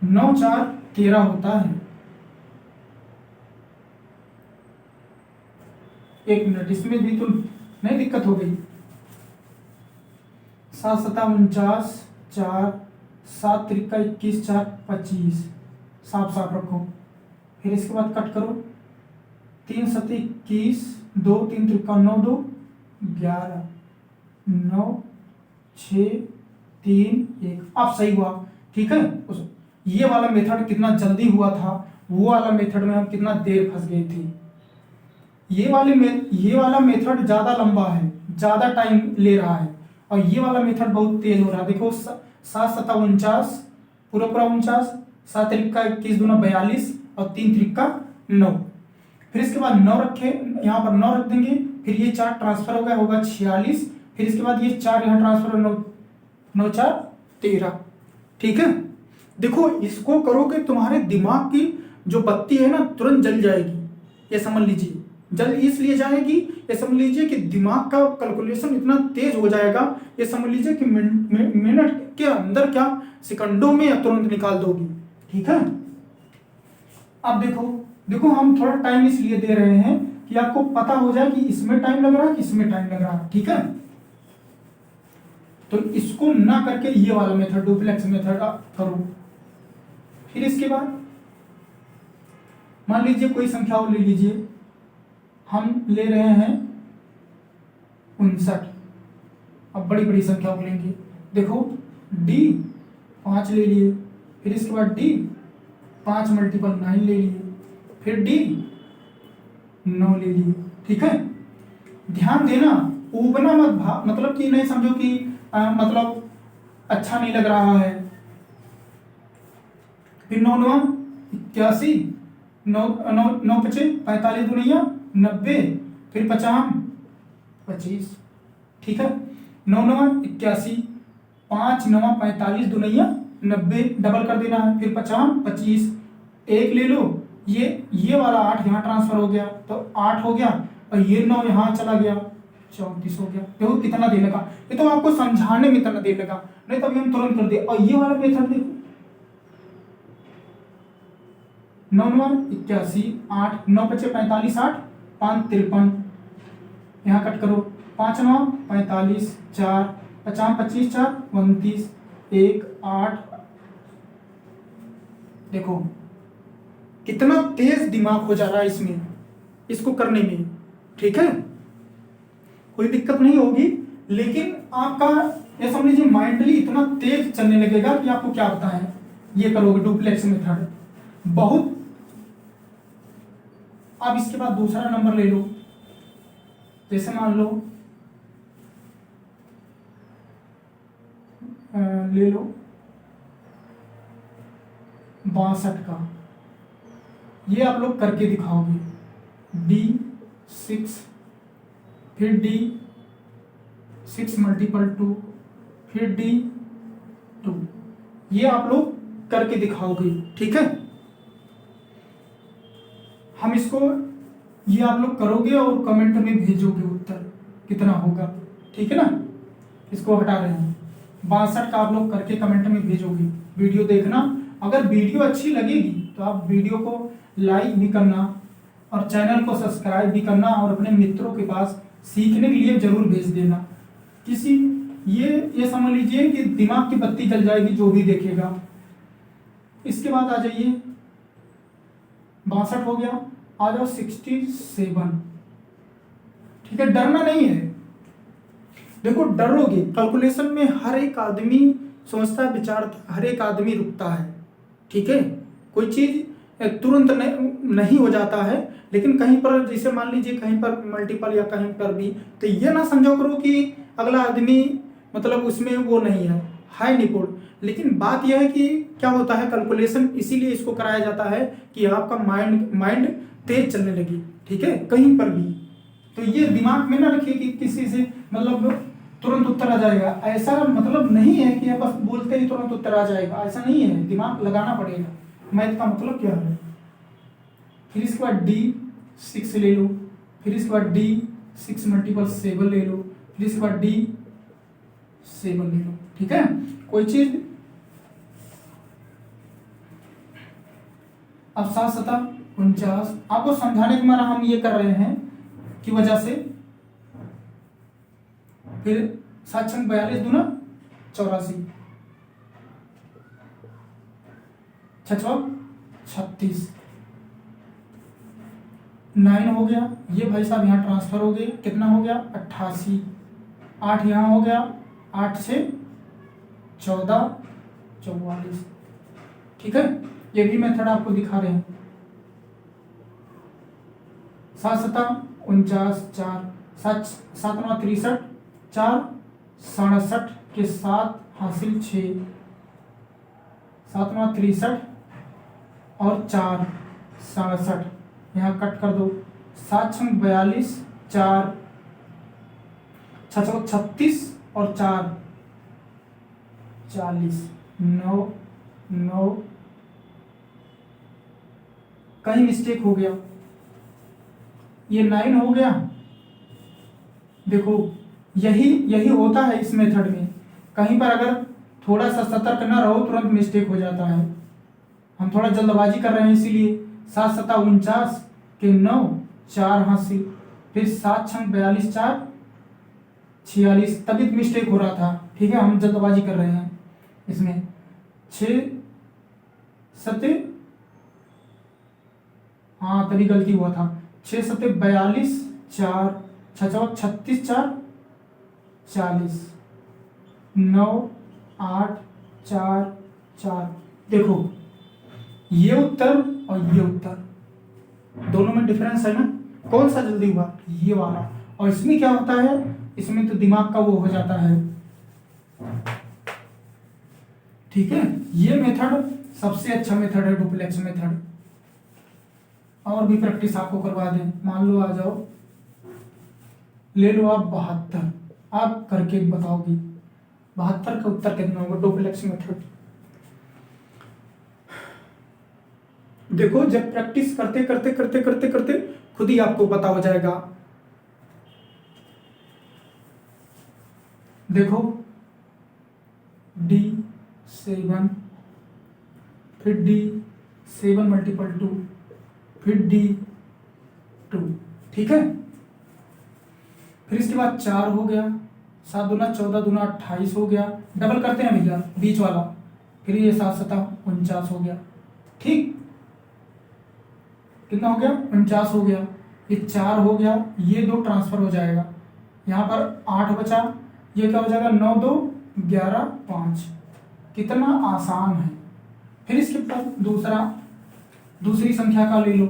S1: 9 4 13 होता है। एक मिनट, इसमें भी तो नहीं दिक्कत हो गई। 7 7 49, 4, 7 त्रिका 21, 4 25, साफ साफ रखो। फिर इसके बाद कट करो, 3 7 21, 2 3 त्रिका 9 2 11, 9 6 3 1। अब सही हुआ, ठीक है। ये वाला मेथड कितना जल्दी हुआ था, वो वाला मेथड में हम कितना देर फंस गए थे। ये वाला मेथड ज्यादा लंबा है, ज्यादा टाइम ले रहा है, और ये वाला मेथड बहुत तेज हो रहा है। देखो 7 7 49, पूरा 49, 7 त्रिका 21 दूना 42, और 3 त्रिका 9। फिर इसके बाद 9 रखे, यहाँ पर 9 रख देंगे, फिर ये 4 ट्रांसफर हो गया, होगा 46। फिर इसके बाद ये 4 यहाँ ट्रांसफर, 9 9 4 13, ठीक है। देखो इसको करोगे तुम्हारे दिमाग की जो बत्ती है ना तुरंत जल जाएगी, ये समझ लीजिए। जल इसलिए जाएगी, ये समझ लीजिए कि दिमाग का कैलकुलेशन इतना तेज हो जाएगा, ये समझ लीजिए कि मिनट के अंदर क्या सेकंडों में तुरंत निकाल दोगी, ठीक है। अब देखो हम थोड़ा टाइम इसलिए दे रहे हैं कि आपको पता हो जाए कि इसमें टाइम लग रहा है कि इसमें टाइम लग रहा है, ठीक है। तो इसको ना करके ये वाला मेथड, डुप्लेक्स मेथड करो। फिर इसके बाद मान लीजिए कोई संख्या और ले लीजिए, हम ले रहे हैं 59। अब बड़ी बड़ी संख्या को लेंगे, देखो D 5 ले लिए, फिर इसके बाद D 5 मल्टीपल 9 ले लिए, फिर D 9 ले लिए, ठीक है। ध्यान देना, उबना मत मतलब कि नहीं समझो कि मतलब अच्छा नहीं लग रहा है। फिर 9 9 81, 9 9 5 45 दुनिया 90, फिर 50 25, ठीक है। 9 9 81, 5 9 45 दुनिया 90, डबल कर देना है, फिर 50 25, एक ले लो, ये वाला 8 यहाँ ट्रांसफर हो गया तो 8 हो गया, और ये 9 यहाँ चला गया 34 हो गया। देखो कितना देर लगा, ये तो आपको समझाने में इतना देर लगा, नहीं तो अभी हम तुरंत कर दिए। और ये वाला मेथड देखो, 9 9 81, 8 9 5 45, 8 5 53, यहाँ कट करो, 5 9 45, 4 50 25 4 29, 1 8। देखो कितना तेज दिमाग हो जा रहा है इसमें, इसको करने में, ठीक है। कोई दिक्कत नहीं होगी, लेकिन आपका ये समझ लीजिए माइंडली इतना तेज चलने लगेगा कि आपको क्या होता है, ये करोगे डुप्लेक्स मेथड बहुत। अब इसके बाद दूसरा नंबर ले लो, जैसे मान लो ले लो 62 का, ये आप लोग करके दिखाओगे। D6, फिर D6 मल्टीपल 2, फिर D2, ये आप लोग करके दिखाओगे, ठीक है। हम इसको ये आप लोग करोगे और कमेंट में भेजोगे उत्तर कितना होगा, ठीक है ना। इसको हटा रहे हैं, 62 का आप लोग करके कमेंट में भेजोगे। वीडियो देखना, अगर वीडियो अच्छी लगेगी तो आप वीडियो को लाइक भी करना और चैनल को सब्सक्राइब भी करना, और अपने मित्रों के पास सीखने के लिए जरूर भेज देना। किसी ये समझ लीजिए कि दिमाग की बत्ती जल जाएगी जो भी देखेगा। इसके बाद आ जाइए, 62 हो गया, आ जाओ 67, ठीक है। डरना नहीं है, देखो डरोगे कैलकुलेशन में हर एक आदमी सोचता है, विचारता, हर एक आदमी रुकता है, ठीक है। कोई चीज तुरंत नहीं हो जाता है, लेकिन कहीं पर जैसे मान लीजिए कहीं पर मल्टीपल या कहीं पर भी, तो ये ना समझो करो कि अगला आदमी मतलब उसमें वो नहीं है निपुण। लेकिन बात यह है कि क्या होता है, कैलकुलेशन इसीलिए इसको कराया जाता है कि आपका माइंड तेज चलने लगे, ठीक है, कहीं पर भी। तो ये दिमाग में ना रखिए कि किसी से मतलब तुरंत उत्तर आ जाएगा, ऐसा मतलब नहीं है कि बस बोलते ही तुरंत उत्तर आ जाएगा, ऐसा नहीं है, दिमाग लगाना पड़ेगा। मैथ का मतलब क्या है। फिर इसके बाद D6 ले लो, फिर इसके बाद D6 मल्टीपल 7 ले लो, फिर इसके बाद D7 ले लो। ठीक है, कोई चीज। अब 7 सता 49, आपको समझाने के मारा हम ये कर रहे हैं की वजह से। फिर 7 छंग 42 दूना 84, 6 36, 9 हो गया। ये भाई साहब यहाँ ट्रांसफर हो गए, कितना हो गया 88, 8 यहाँ हो गया, 8 से 14 44। ठीक है, ये भी मेथड आपको दिखा रहे हैं। 7 सता 49, 4 7 7 9 63, 4 67 के साथ हासिल 6, 7 9 63 और 4 67, यहाँ कट कर दो। 7 छंग 42, 4 6 36 और 4 40, 9 9, कहीं मिस्टेक हो गया, ये 9 हो गया। देखो यही होता है इस मेथड में, कहीं पर अगर थोड़ा सा सतर्क न रहो तुरंत मिस्टेक हो जाता है। हम थोड़ा जल्दबाजी कर रहे हैं इसीलिए। 7 सता 49 के 9, 4 हासिल, फिर 7 छंग 42, 4 46, तभी मिस्टेक हो रहा था। ठीक है, हम जल्दबाजी कर रहे हैं इसमें। 6 सते, हाँ तभी गलती हुआ था। 6 सते 42, 4 6 36, 4 40, 9 8 4 4। देखो ये उत्तर और ये उत्तर दोनों में डिफरेंस है ना, कौन सा जल्दी हुआ, ये वाला। और इसमें क्या होता है, इसमें तो दिमाग का वो हो जाता है। ठीक है, ये मेथड सबसे अच्छा मेथड है, डुप्लेक्स मेथड। और भी प्रैक्टिस आपको करवा दें। मान लो आ जाओ, ले लो आप 72, आप करके बताओगी 72 का उत्तर कितना होगा डुप्लेक्स मेथड। देखो जब प्रैक्टिस करते करते करते करते करते खुद ही आपको पता हो जाएगा। देखो D7, फिर D7 मल्टीपल 2, फिर D2। ठीक है, फिर इसके बाद 4 हो गया, 7 दूना 14 दूना 28 हो गया। डबल करते हैं भैया बीच वाला, फिर ये 7 सता 49 हो गया। ठीक, कितना हो गया 49 हो गया। ये 4 हो गया, ये 2 ट्रांसफर हो जाएगा, यहाँ पर 8 बचा, ये क्या हो जाएगा 9 2 11 5। कितना आसान है। फिर इसके बाद दूसरी संख्या का ले लो,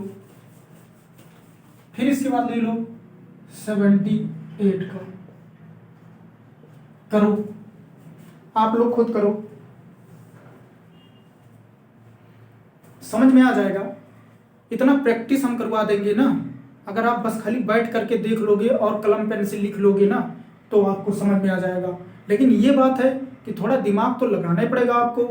S1: फिर इसके बाद ले लो 78 का। करो आप लोग खुद करो, समझ में आ जाएगा। इतना प्रैक्टिस हम करवा देंगे ना, अगर आप बस खाली बैठ करके देख लोगे और कलम पेन से लिख लोगे ना तो आपको समझ में आ जाएगा। लेकिन ये बात है कि थोड़ा दिमाग तो लगाना ही पड़ेगा आपको,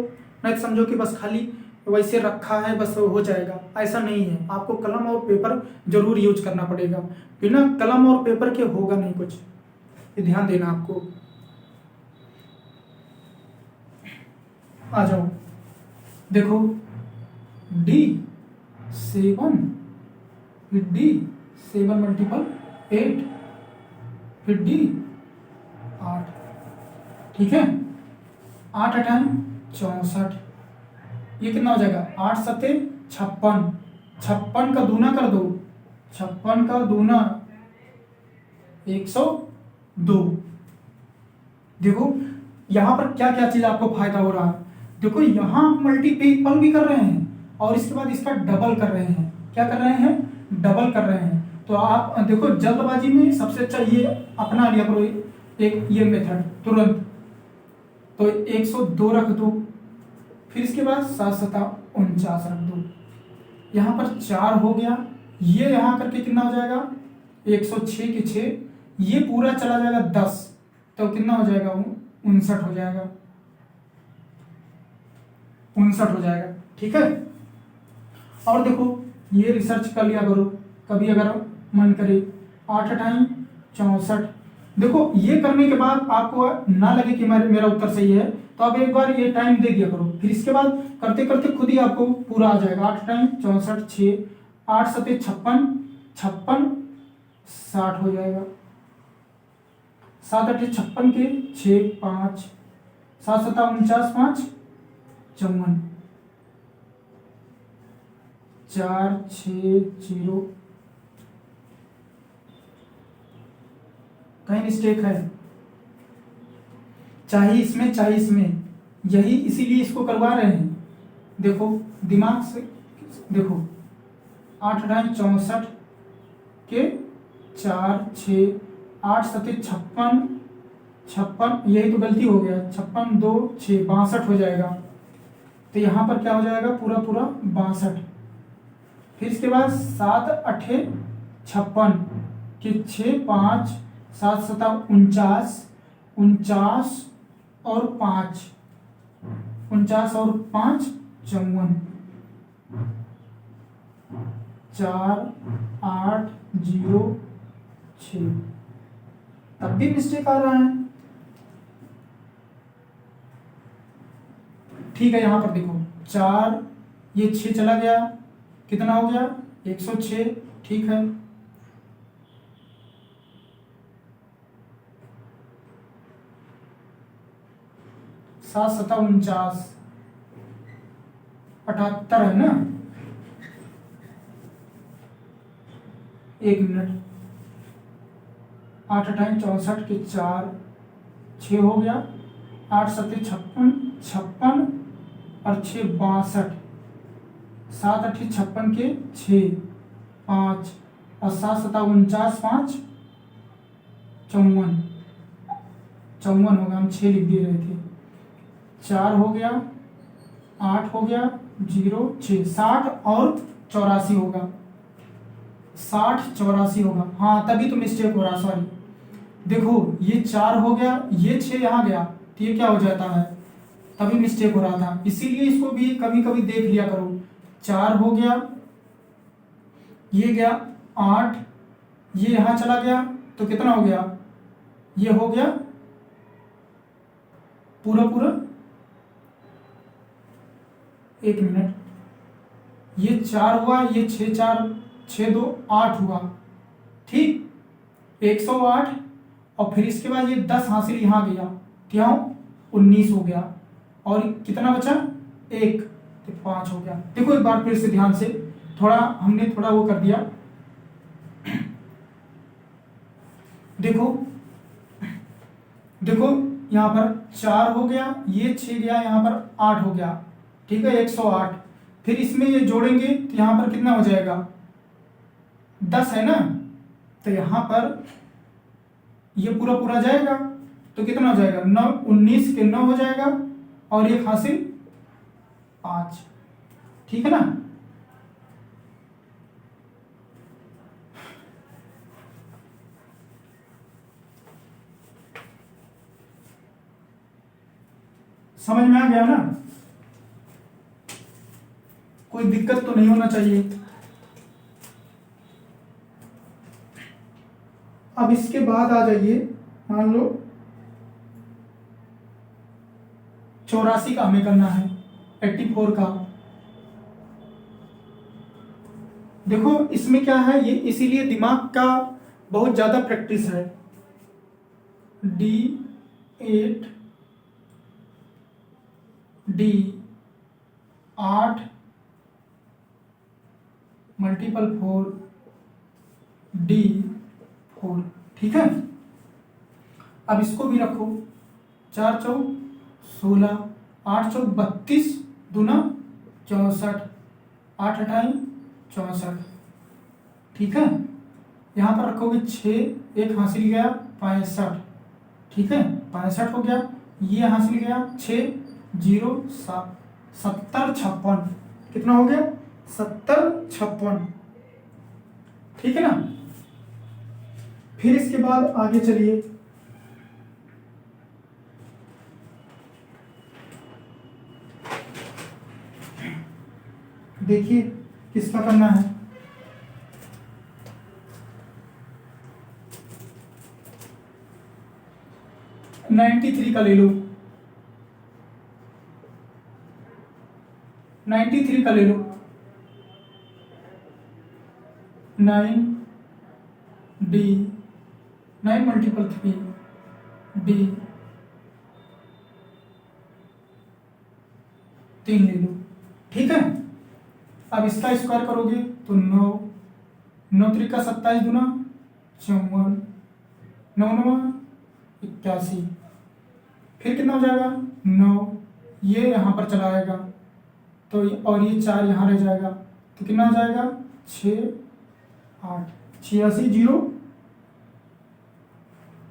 S1: नहीं तो समझो कि बस खाली वैसे रखा है बस हो जाएगा, ऐसा नहीं है। आपको कलम और पेपर जरूर यूज करना पड़ेगा, बिना कलम और पेपर के होगा नहीं कुछ, ये ध्यान देना आपको। आ जाओ, देखो D7, फिर D7 मल्टीपल 8, फिर D8। ठीक है, 8 8 64, ये कितना हो जाएगा 8 सते 56, 56 का दूना कर दो, 56 का दूना 102। देखो यहाँ पर क्या क्या चीज आपको फायदा हो रहा है। देखो यहाँ मल्टीपल भी कर रहे हैं और इसके बाद इसका डबल कर रहे हैं। क्या कर रहे हैं, डबल कर रहे हैं। तो आप देखो जल्दबाजी में सबसे अच्छा ये अपना लिया करो एक ये मेथड तुरंत। तो 102 रख दो, फिर इसके बाद 7 सता 49 रख दो, यहाँ पर 4 हो गया, ये यहाँ करके कितना हो जाएगा 106 के 6, ये पूरा चला जाएगा 10, तो कितना हो जाएगा वो 59 हो जाएगा, 59 हो जाएगा। ठीक है। और देखो ये रिसर्च कर लिया करो कभी अगर मन करे। 8 टाइम 64। देखो ये करने के बाद आपको ना लगे कि मेरा उत्तर सही है तो आप एक बार ये टाइम दे दिया करो, फिर इसके बाद करते करते खुद ही आपको पूरा आ जाएगा। 8 टाइम 64, 6, 8 सते 56, 56 60 हो जाएगा। 7 8 56 के 6 5, 7 7 49, 5 54, 4 6 0। कहीं मिस्टेक है? चाहे इसमें यही इसीलिए इसको करवा रहे हैं। देखो दिमाग से देखो 8 टाइम 64 के 4 6, 8 सते 56, 56 यही तो गलती हो गया। 56 2 6 62 हो जाएगा। तो यहाँ पर क्या हो जाएगा पूरा पूरा 62। फिर इसके बाद 7 8 56 के 6 5, 7 7 49, 49 और 5, 49 और 5 54, 4 8 0 6। तब भी मिस्टेक आ रहा है। ठीक है, यहां पर देखो 4 ये 6 चला गया, कितना हो गया 106। ठीक है, 7 7 49, 78 है ना। 1 मिनट। 8 टाइम 64 के 4 6 हो गया। 8 सते 56, 56 और 6 62, 7 8 56 के 6 5 और 7 7 49, 5 54, 54 होगा, हम 6 लिख दे रहे थे। 4 हो गया, 8 हो गया, 0 6, 60 और 84 होगा, 60 84 होगा। हाँ तभी तो मिस्टेक हो रहा, सॉरी। देखो ये 4 हो गया, ये 6 यहाँ गया तो ये क्या हो जाता है, तभी मिस्टेक हो रहा था। इसीलिए इसको भी कभी कभी देख लिया करो। 4 हो गया, ये गया 8, ये यहाँ चला गया तो कितना हो गया, ये हो गया पूरा पूरा। 1 मिनट, ये 4 हुआ, ये 6 4 6 2 8 हुआ। ठीक, 108 और फिर इसके बाद ये 10 हासिल यहाँ गया तो यहाँ 19 हो गया और कितना बचा 1 तो 5 हो गया। देखो एक बार फिर से ध्यान से, थोड़ा हमने थोड़ा वो कर दिया। देखो देखो यहाँ पर 4 हो गया, ये 6 गया, यहाँ पर 8 हो गया। ठीक है, 108। फिर इसमें ये जोड़ेंगे तो यहाँ पर कितना हो जाएगा 10 है ना, तो यहाँ पर ये पूरा पूरा जाएगा तो कितना हो जाएगा 9, 19 के 9 हो जाएगा और एक हासिल 5। ठीक है ना। समझ में आ गया ना, कोई दिक्कत तो नहीं होना चाहिए। अब इसके बाद आ जाइए, मान लो 84 का हमें करना है, 84 का। देखो इसमें क्या है, ये इसीलिए दिमाग का बहुत ज्यादा प्रैक्टिस है। D8 D8 multiple 4 D4। ठीक है, अब इसको भी रखो। 4 चौक 16, 8 चौक 32, दूना 64, 8 अठाई 64। ठीक है, यहाँ पर रखोगे 6, एक हासिल गया 65। ठीक है, 65 हो गया, ये हासिल गया 6 0 7 70 56। कितना हो गया 70 56। ठीक है ना। फिर इसके बाद आगे चलिए, देखिए किसका करना है। नाइन्टी थ्री का ले लो, 93 का ले लो। 9 डी, 9 मल्टीपल 3 डी, 3 ले लो, ठीक है। अब इसका स्क्वायर करोगे तो 9, 9 3 का 27 दूना 54, 9 9 81, फिर कितना हो जाएगा 9, ये यहाँ पर चला आएगा तो और ये 4 यहाँ रह जाएगा तो कितना हो जाएगा 6 8 86 0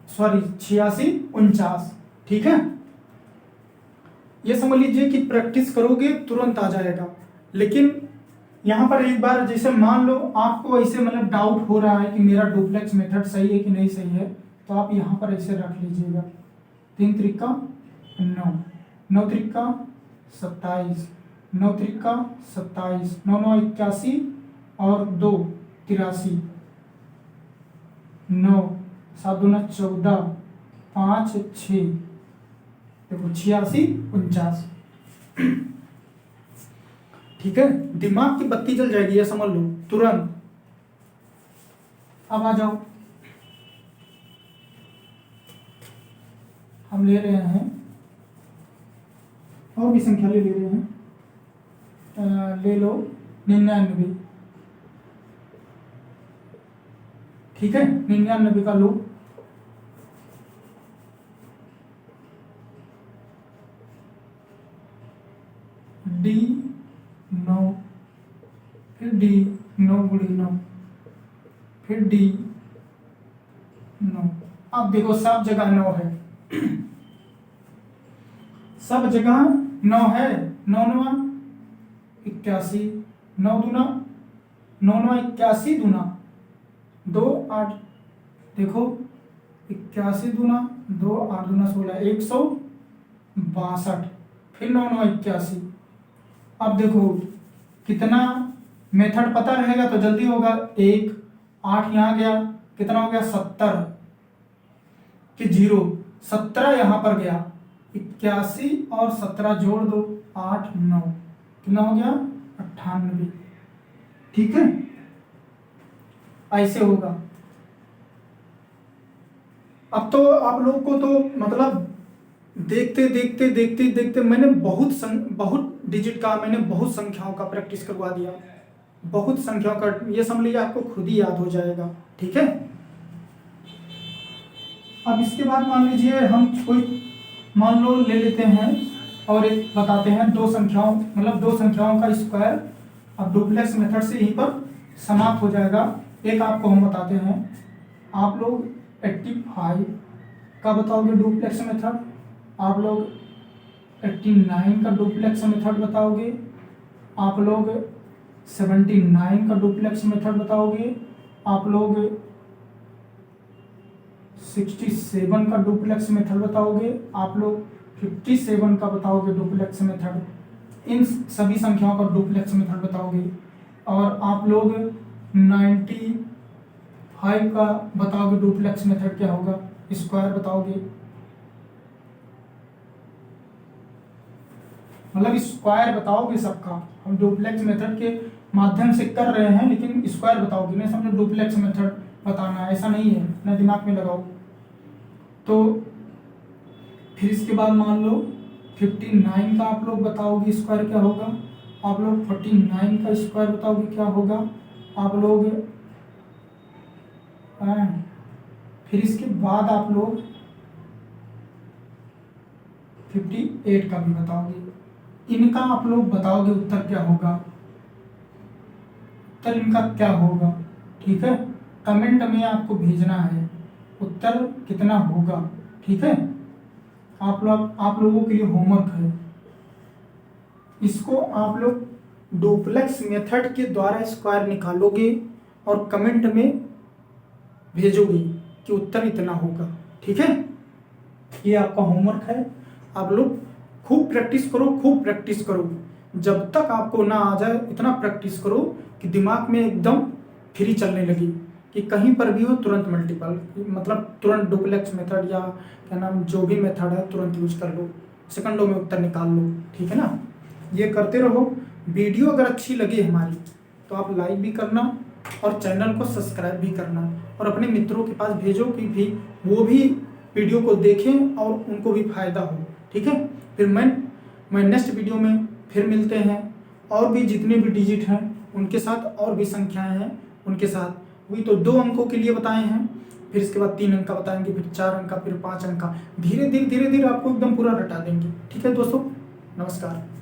S1: सॉरी 86 49, ठीक है। ये समझ लीजिए कि प्रैक्टिस करोगे तुरंत आ जाएगा। लेकिन यहाँ पर एक बार जैसे मान लो आपको ऐसे मतलब डाउट हो रहा है कि मेरा डुप्लेक्स मेथड सही है कि नहीं सही है, तो आप यहाँ पर ऐसे रख लीजिएगा 3 त्रिका 9, 9 त्रिका 27, 9 त्रिका 27, 9 9 81 और 2 83, 9 7 दूना 14, 5 6 देखो 86 49, ठीक है। दिमाग की बत्ती जल जाएगी, ये समझ लो तुरंत। अब आ जाओ, हम ले रहे हैं और भी संख्या ले रहे हैं, ले लो 99, ठीक है। 99 का लो, डी 9, फिर डी 9 गुड़ी 9, फिर डी 9। अब देखो सब जगह 9 है, सब जगह 9 है। 9 9 81, 9 दूना 9 9 81 दूना 2 8, देखो 81 दूना 2 8 दूना 16 162, फिर 9 9 81। अब देखो कितना मेथड पता रहेगा तो जल्दी होगा। 1 8 यहाँ गया, कितना हो गया 70 कि 0, 17 यहाँ पर गया, 81 और 17 जोड़ दो 8 9, कितना हो गया 98, ठीक है। ऐसे होगा। अब तो आप लोग को तो मतलब देखते देखते देखते देखते मैंने बहुत डिजिट का, मैंने बहुत संख्याओं का प्रैक्टिस करवा दिया, बहुत संख्याओं का, ये समझ लीजिए आपको खुद ही याद हो जाएगा, ठीक है। अब इसके बाद मान लीजिए हम कोई मान लो ले लेते हैं और एक बताते हैं, दो संख्याओं का स्क्वायर। अब डुप्लेक्स मेथड से यहीं पर समाप्त हो जाएगा। एक आपको हम बताते हैं, आप लोग 85 का बताओगे डुप्लेक्स मेथड, आप लोग 89 का डुप्लेक्स मेथड बताओगे, आप लोग 79 का डुप्लेक्स मेथड बताओगे, आप लोग 67 का डुप्लेक्स मेथड बताओगे, आप लोग 57 का बताओगे डुप्लेक्स मेथड, इन सभी संख्याओं का डुप्लेक्स मेथड बताओगे। और आप लोग 95 का बताओगे डुप्लेक्स मेथड क्या होगा, स्क्वायर बताओगे, मतलब स्क्वायर बताओगे सबका। हम डुप्लेक्स मेथड के माध्यम से कर रहे हैं, लेकिन स्क्वायर बताओगे, नहीं समझो डुप्लेक्स मेथड बताना है, ऐसा नहीं है, ना दिमाग में लगाओ। तो फिर इसके बाद मान लो 59 का आप लोग बताओगे स्क्वायर क्या होगा, आप लोग 49 का स्क्वायर बताओगे क्या होगा, आप लोग फिर इसके बाद आप लोग 58 का भी बताओगे। इनका आप लोग बताओगे उत्तर क्या होगा, उत्तर इनका क्या होगा, ठीक है। कमेंट में आपको भेजना है उत्तर कितना होगा, ठीक है। आप लोगों के लिए होमवर्क है, इसको आप लोग डुप्लेक्स मेथड के द्वारा स्क्वायर निकालोगे और कमेंट में भेजोगे कि उत्तर इतना होगा, ठीक है। ये आपका होमवर्क है, आप लोग खूब प्रैक्टिस करो, खूब प्रैक्टिस करो। जब तक आपको ना आ जाए इतना प्रैक्टिस करो कि दिमाग में एकदम फ्री चलने लगी, कि कहीं पर भी हो तुरंत मल्टीपल, मतलब तुरंत डुप्लेक्स मेथड या क्या नाम जो भी मेथड है तुरंत यूज कर लो, सेकंडों में उत्तर निकाल लो। ठीक है ना, ये करते रहो। वीडियो अगर अच्छी लगी हमारी तो आप लाइक भी करना और चैनल को सब्सक्राइब भी करना, और अपने मित्रों के पास भेजो कि भी वो भी वीडियो को देखें और उनको भी फायदा हो। ठीक है, फिर मैं नेक्स्ट वीडियो में फिर मिलते हैं, और भी जितने भी डिजिट हैं उनके साथ, और भी संख्याएं हैं उनके साथ। वही तो 2 अंकों के लिए बताए हैं, फिर इसके बाद 3 अंक का बताएंगे, फिर 4 अंक का, फिर 5 अंक का, धीरे धीरे आपको एकदम पूरा रटा देंगे। ठीक है दोस्तों, नमस्कार।